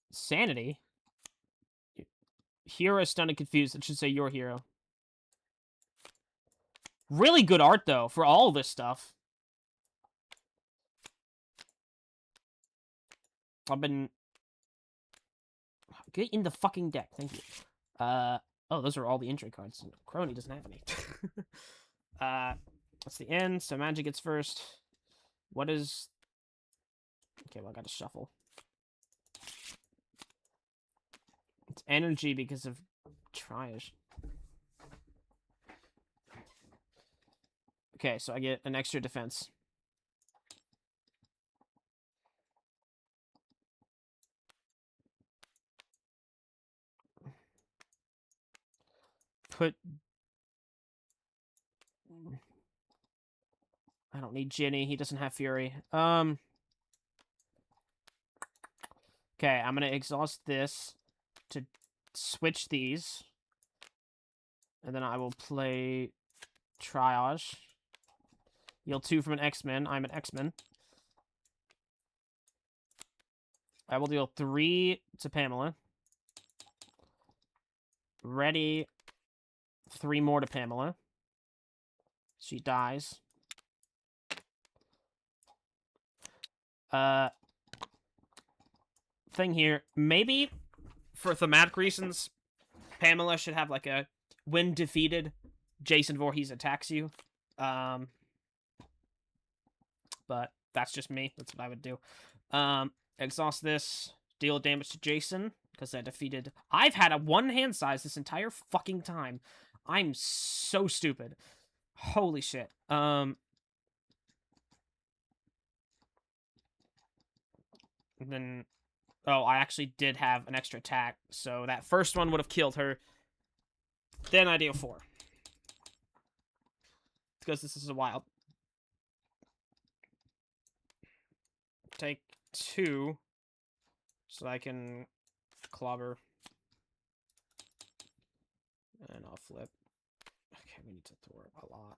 Sanity? Hero is stunned and confused. It should say your hero. Really good art, though, for all this stuff. I've been... Get in the fucking deck, thank you. Oh, those are all the injury cards. Crony doesn't have any. That's the end, so Magic gets first. What is... Okay, well, I gotta shuffle. It's energy because of triage. Okay, so I get an extra defense. Put... I don't need Ginny. He doesn't have Fury. Okay, I'm gonna exhaust this to switch these. And then I will play Triage. Heal 2 from an X-Men. I'm an X-Men. I will deal 3 to Pamela. Ready. 3 more to Pamela. She dies. Thing here. Maybe, for thematic reasons, Pamela should have, like, a when defeated, Jason Voorhees attacks you. But that's just me. That's what I would do. Exhaust this. Deal damage to Jason, because I defeated... I've had a 1 hand size this entire fucking time. I'm so stupid. Holy shit. And then... Oh, I actually did have an extra attack, so that first one would have killed her. Then I deal 4. Because this is a wild. Take 2, so I can clobber. And I'll flip. Okay, we need to thwart a lot.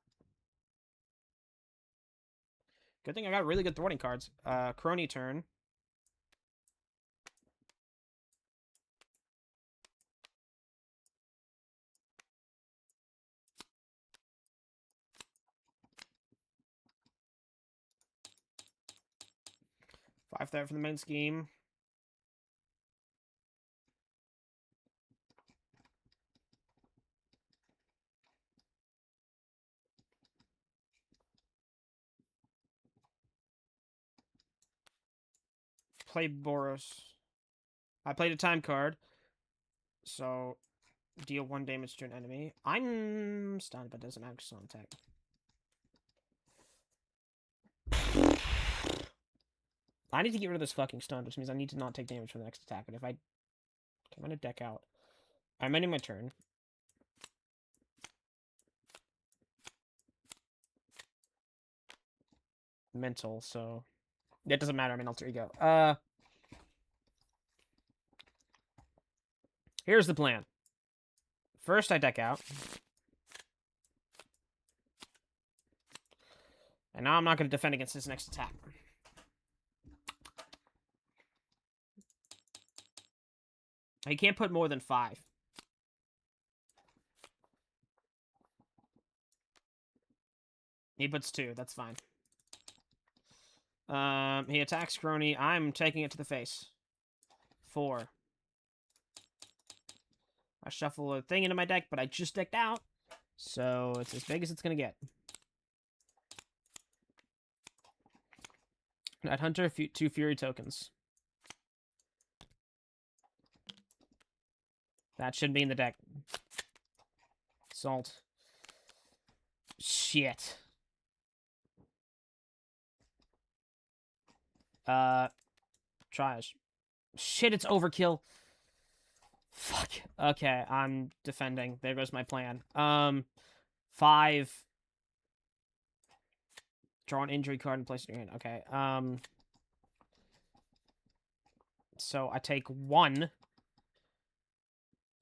Good thing I got really good thwarting cards. Crony turn. Five there from the main scheme. Play Boros. I played a time card. So, deal 1 damage to an enemy. I'm stunned, but doesn't matter because on attack. I need to get rid of this fucking stun, which means I need to not take damage from the next attack. But if I... Okay, I'm going to deck out. I'm ending my turn. Mental, so... It doesn't matter, I'm in alter ego. Here's the plan. First, I deck out. And now I'm not going to defend against his next attack. He can't put more than 5. He puts 2, that's fine. He attacks Crony. I'm taking it to the face. 4. I shuffle a thing into my deck, but I just decked out. So it's as big as it's gonna get. Night Hunter, 2 Fury tokens. That should be in the deck. Salt. Shit. Trash. Shit, it's overkill. Fuck. Okay, I'm defending. There goes my plan. 5. Draw an injury card and place it in your hand. Okay, so I take 1.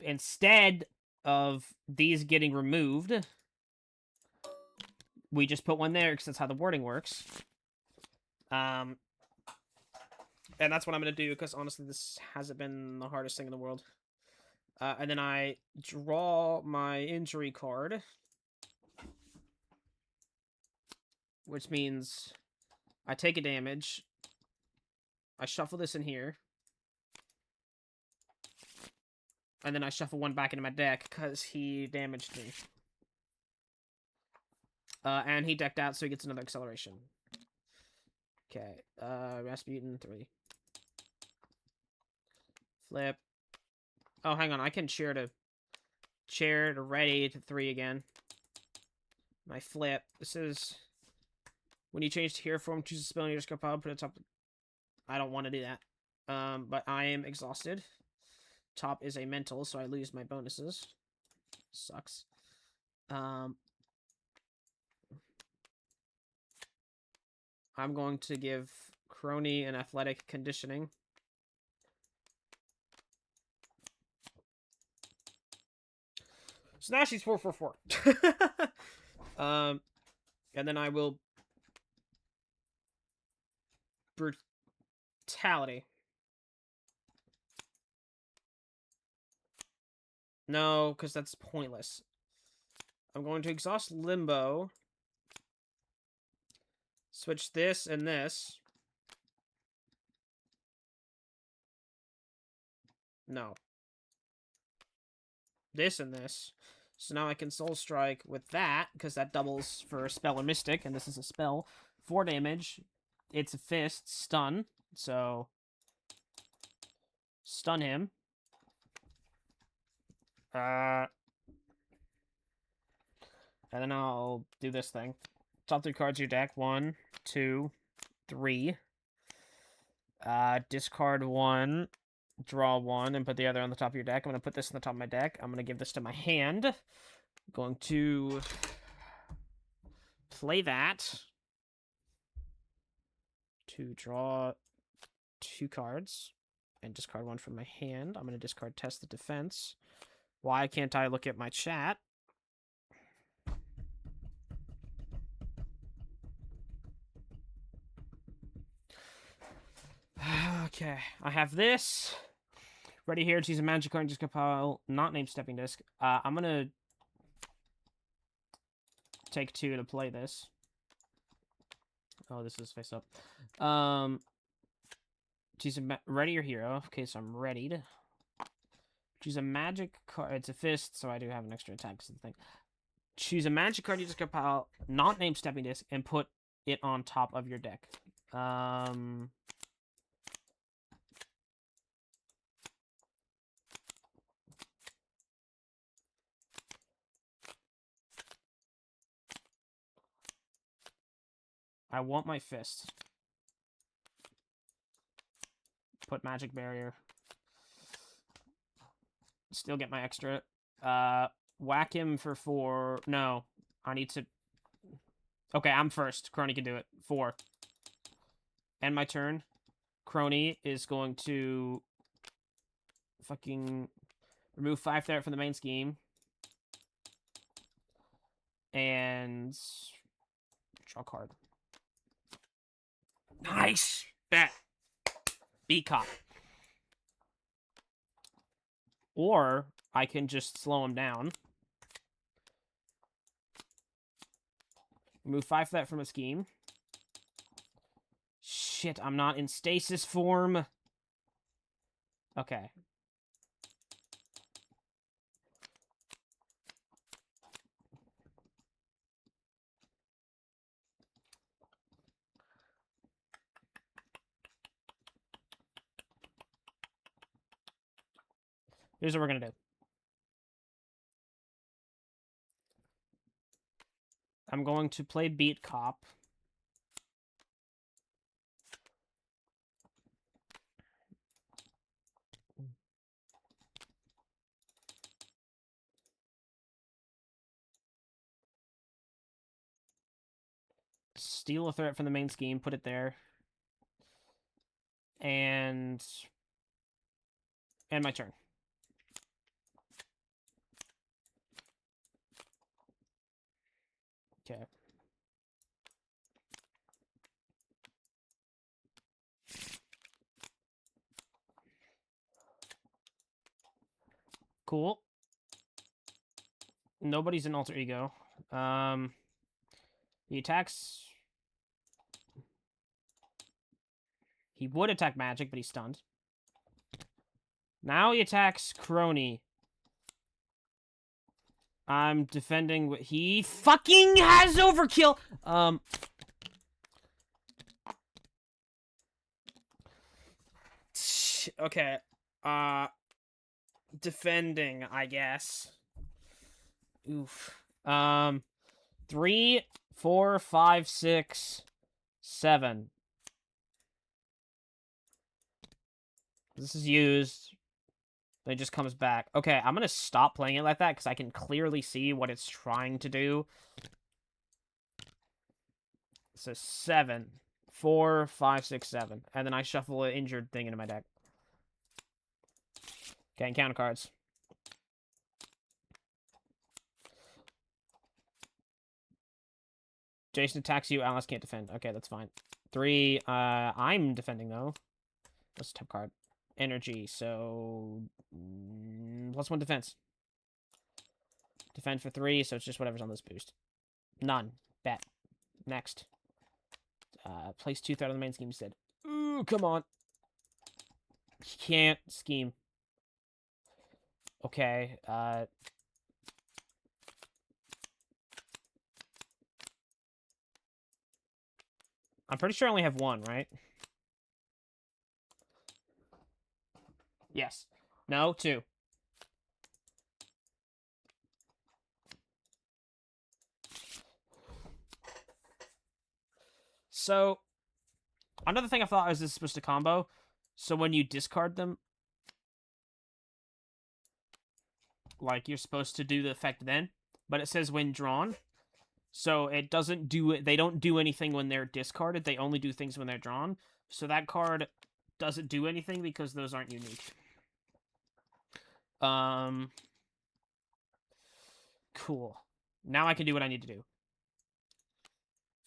Instead of these getting removed, we just put 1 there because that's how the wording works. And that's what I'm going to do because, honestly, this hasn't been the hardest thing in the world. And then I draw my injury card, which means I take a damage. I shuffle this in here. And then I shuffle one back into my deck because he damaged me. And he decked out, so he gets another acceleration. Okay. Rasputin, 3. Flip. Oh, hang on. I can chair to ready to 3 again. My flip. This is when you change to hero form, choose a spell in your discard pile, put it top. I don't want to do that. But I am exhausted. Top is a mental, so I lose my bonuses. Sucks. I'm going to give Crony an athletic conditioning. So now she's 4/4/4. And then I will brutality. No, because that's pointless. I'm going to exhaust Limbo. Switch this and this. No. This and this. So now I can Soul Strike with that, because that doubles for Spell or Mystic, and this is a spell. 4 damage. It's a fist. Stun. So stun him. And then I'll do this thing. Top 3 cards of your deck. 1, 2, 3. Discard 1. Draw 1 and put the other on the top of your deck. I'm going to put this on the top of my deck. I'm going to give this to my hand. I'm going to play that to draw 2 cards and discard 1 from my hand. I'm going to discard Test the Defense. Why can't I look at my chat? Okay, I have this. Ready here, choose a magic card and discard pile, not named Stepping Disc. I'm gonna take 2 to play this. Oh, this is face up. Choose a ready your hero. Okay, so I'm readied. Choose a magic card. It's a fist, so I do have an extra attack. Because of the thing. Choose a magic card you discard pile, not named Stepping Disc, and put it on top of your deck. I want my fist. Put magic barrier. Still get my extra. Whack him for 4. No, I need to. Okay, I'm first. Crony can do it. 4. End my turn. Crony is going to fucking remove 5 threat from the main scheme. And draw a card. Nice! Bet. Beat cop. Or I can just slow him down. Remove 5 threat from a scheme. Shit, I'm not in stasis form. Okay. Here's what we're gonna do. I'm going to play Beat Cop. Steal a threat from the main scheme, put it there. And my turn. Okay. Cool. Nobody's an alter ego. He attacks. He would attack Magic, but he's stunned. Now he attacks Crony. I'm defending what he fucking has overkill. Okay. Defending, I guess. Oof. 3, 4, 5, 6, 7. This is used. Then it just comes back. Okay, I'm gonna stop playing it like that because I can clearly see what it's trying to do. So 7, 4, 5, 6, 7. And then I shuffle an injured thing into my deck. Okay, encounter cards. Jason attacks you, Alice can't defend. Okay, that's fine. 3, I'm defending, though. What's the top card? Energy, so... +1 defense. Defend for 3, so it's just whatever's on this boost. None. Bet. Next. Place 2 threat on the main scheme instead. Ooh, come on. He can't scheme. Okay, I'm pretty sure I only have 1, right? Yes. No, 2. So, another thing I thought was this is supposed to combo. So when you discard them, like, you're supposed to do the effect then. But it says when drawn. So it doesn't do it. They don't do anything when they're discarded. They only do things when they're drawn. So that card doesn't do anything because those aren't unique. Cool. Now I can do what I need to do.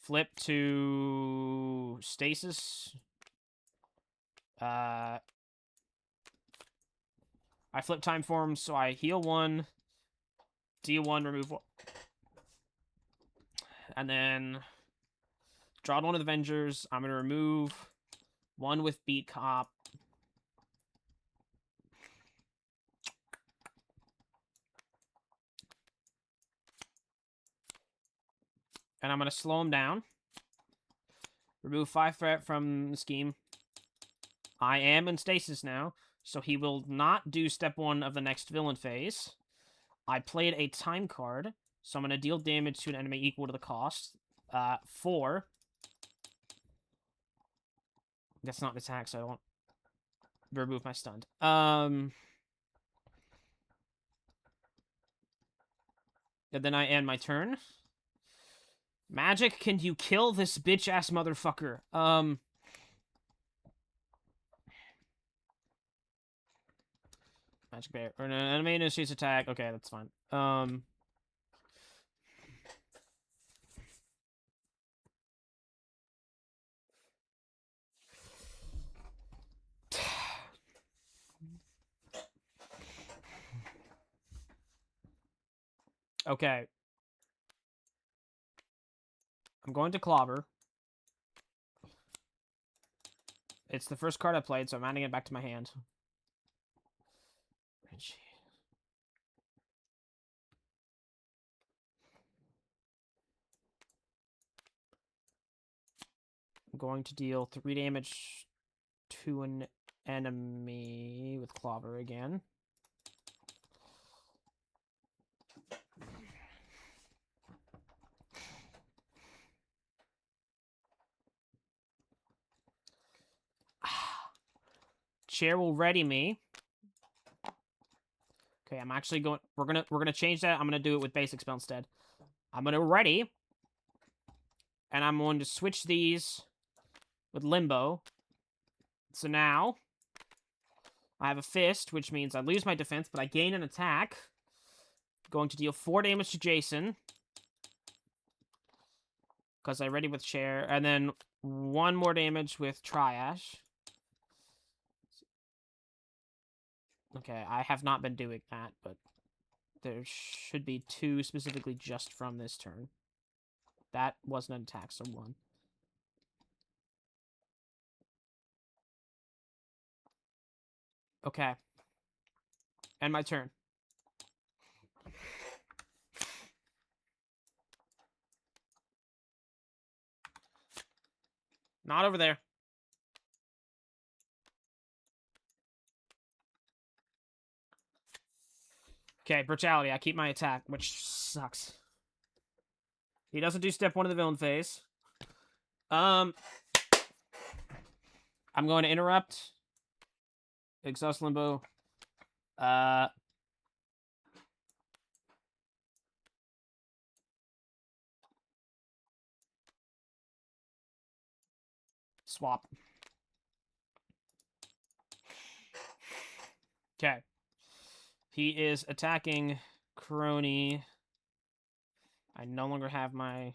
Flip to stasis. I flip time form, so I heal 1, deal 1, remove 1. And then draw 1 of the Avengers. I'm going to remove 1 with Beat Cop. And I'm going to slow him down. Remove 5 threat from the scheme. I am in stasis now, so he will not do step 1 of the next villain phase. I played a time card, so I'm going to deal damage to an enemy equal to the cost. 4. That's not an attack, so I won't remove my stunned. And then I end my turn. Magic, can you kill this bitch-ass motherfucker? Magic Bear. Or an enemy initiates attack. Okay, that's fine. Okay. I'm going to Clobber. It's the first card I played, so I'm adding it back to my hand. I'm going to deal 3 damage to an enemy with Clobber again. Chair will ready me. Okay, I'm actually going. We're gonna change that. I'm gonna do it with basic spell instead. I'm gonna ready, and I'm going to switch these with Limbo. So now I have a fist, which means I lose my defense, but I gain an attack. Going to deal 4 damage to Jason because I ready with chair, and then 1 more damage with Triash. Okay, I have not been doing that, but there should be 2 specifically just from this turn. That wasn't an attack, so 1. Okay. And my turn. Not over there. Okay, brutality. I keep my attack, which sucks. He doesn't do step 1 of the villain phase. I'm going to interrupt. Exhaust limbo. Swap. Okay. He is attacking Crony. I no longer have my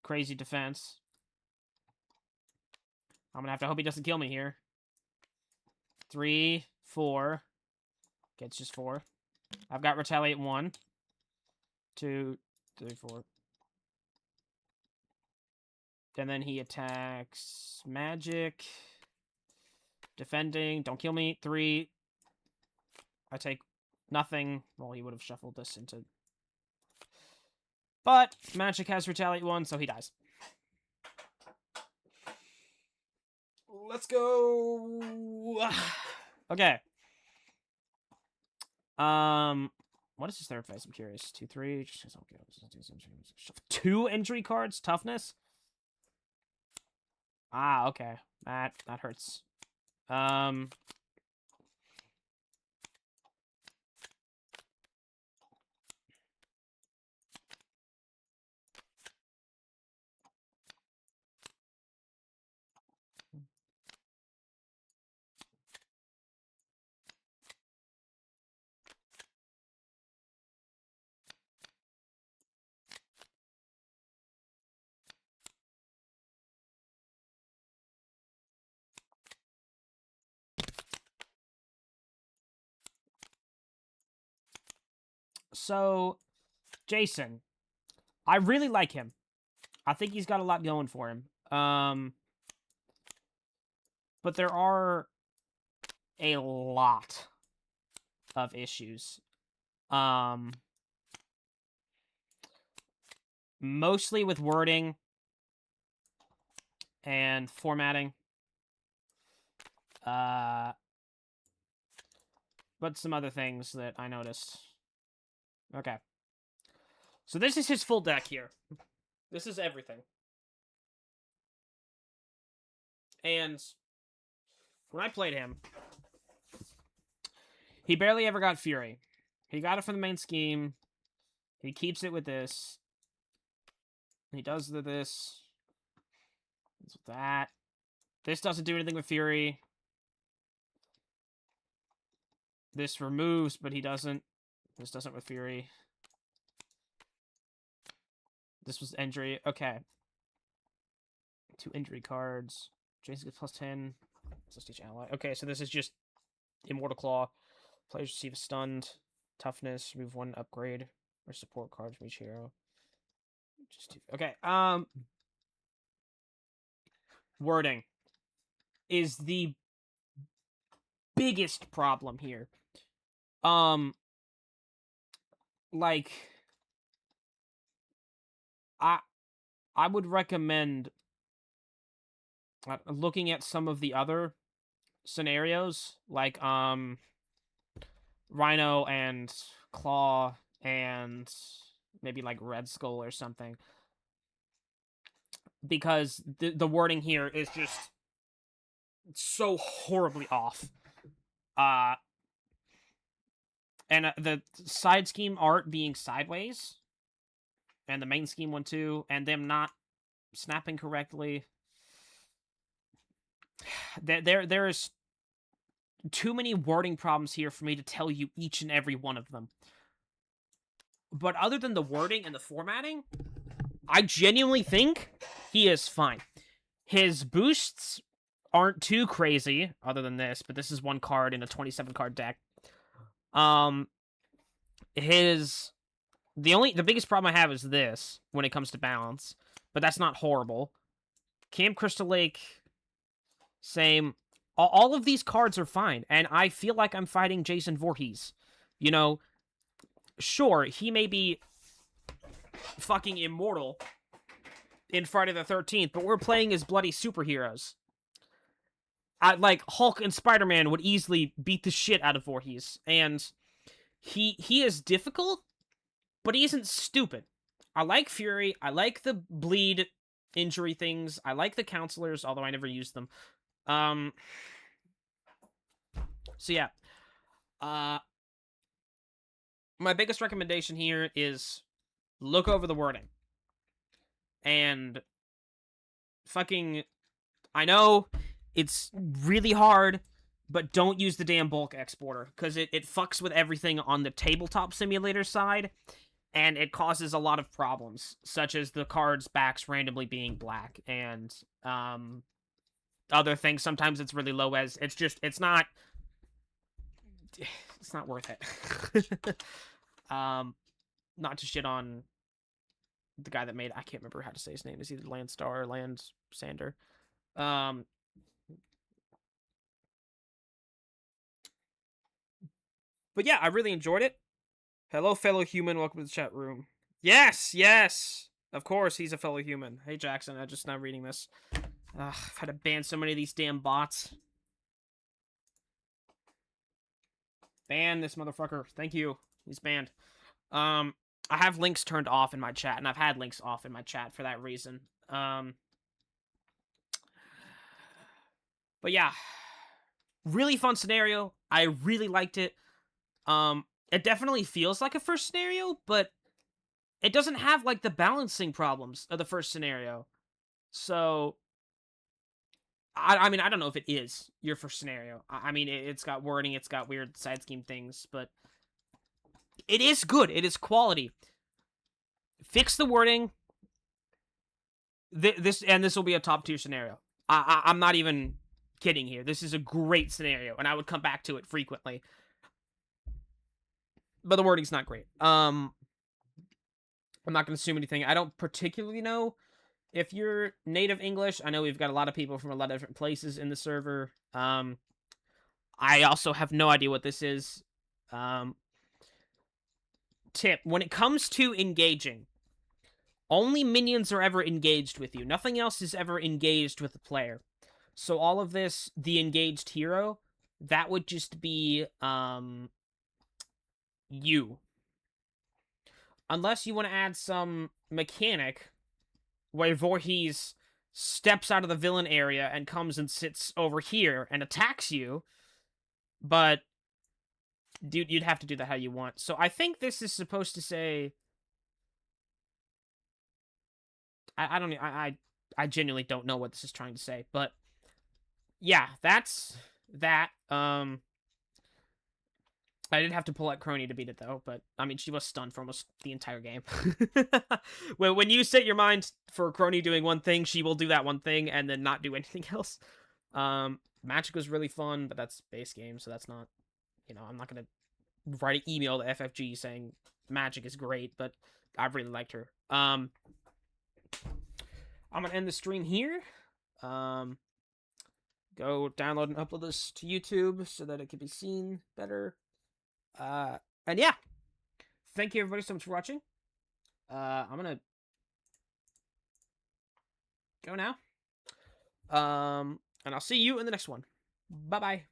crazy defense. I'm gonna have to hope he doesn't kill me here. 3, 4. Okay, it's just 4. I've got retaliate 1, 2, 3, 4. And then he attacks magic. Defending. Don't kill me. 3. I take nothing. Well, he would have shuffled this into... But magic has retaliate 1, so he dies. Let's go. Okay. What is his third phase? I'm curious. 2, 3. 2 injury cards. Toughness. Ah, okay. That hurts. So, Jason, I really like him. I think he's got a lot going for him. But there are a lot of issues. Mostly with wording and formatting. But some other things that I noticed. Okay. So this is his full deck here. This is everything. And when I played him, he barely ever got Fury. He got it from the main scheme. He keeps it with this. He does this. With that. This doesn't do anything with Fury. This removes, but he doesn't. This doesn't with Fury. This was injury. Okay. 2 injury cards. Jason gets +10. Let's each ally. Okay, so this is just Immortal Claw. Players receive a stunned. Toughness. Remove 1 upgrade. Or support cards from each hero. Just 2. Okay, wording is the biggest problem here. Like, I would recommend looking at some of the other scenarios, like Rhino and Claw and maybe like Red Skull or something, because the wording here is just so horribly off. And the side scheme art being sideways, and the main scheme one too, and them not snapping correctly. There is too many wording problems here for me to tell you each and every one of them. But other than the wording and the formatting, I genuinely think he is fine. His boosts aren't too crazy, other than this, but this is 1 card in a 27-card deck. The biggest problem I have is this when it comes to balance, but that's not horrible. Camp Crystal Lake, same. All of these cards are fine, and I feel like I'm fighting Jason Voorhees. You know, sure, he may be fucking immortal in Friday the 13th, but we're playing as bloody superheroes. Like, Hulk and Spider-Man would easily beat the shit out of Voorhees, and he is difficult, but he isn't stupid. I like Fury, I like the bleed injury things, I like the counselors, although I never used them. So yeah. My biggest recommendation here is look over the wording. And fucking, I know it's really hard, but don't use the damn bulk exporter, because it fucks with everything on the tabletop simulator side, and it causes a lot of problems, such as the cards' backs randomly being black, and other things. Sometimes it's really low res. It's not worth it. Not to shit on the guy that made, I can't remember how to say his name. It's either Landstar or Landsander. But yeah, I really enjoyed it. Hello, fellow human. Welcome to the chat room. Yes. Of course, he's a fellow human. Hey, Jackson. I'm just now reading this. I've had to ban so many of these damn bots. Ban this motherfucker. Thank you. He's banned. I have links turned off in my chat, and I've had links off in my chat for that reason. But yeah. Really fun scenario. I really liked it. It definitely feels like a first scenario, but it doesn't have, like, the balancing problems of the first scenario. So, I mean, I don't know if it is your first scenario. I mean, it's got wording, it's got weird side scheme things, but it is good. It is quality. Fix the wording. This will be a top tier scenario. I'm not even kidding here. This is a great scenario, and I would come back to it frequently. But the wording's not great. I'm not going to assume anything. I don't particularly know if you're native English. I know we've got a lot of people from a lot of different places in the server. I also have no idea what this is. Tip, when it comes to engaging, only minions are ever engaged with you. Nothing else is ever engaged with the player. So all of this, the engaged hero, that would just be, you. Unless you want to add some mechanic where Voorhees steps out of the villain area and comes and sits over here and attacks you. But, dude, you'd have to do that how you want. So I think this is supposed to say... I genuinely don't know what this is trying to say, but yeah, that's that. I did have to pull out Crony to beat it, though, but, I mean, she was stunned for almost the entire game. When you set your mind for Crony doing one thing, she will do that one thing, and then not do anything else. Magic was really fun, but that's base game, so that's not, I'm not gonna write an email to FFG saying Magic is great, but I really liked her. I'm gonna end the stream here. Go download and upload this to YouTube so that it can be seen better. And yeah, thank you everybody so much for watching. I'm gonna go now. And I'll see you in the next one. Bye-bye.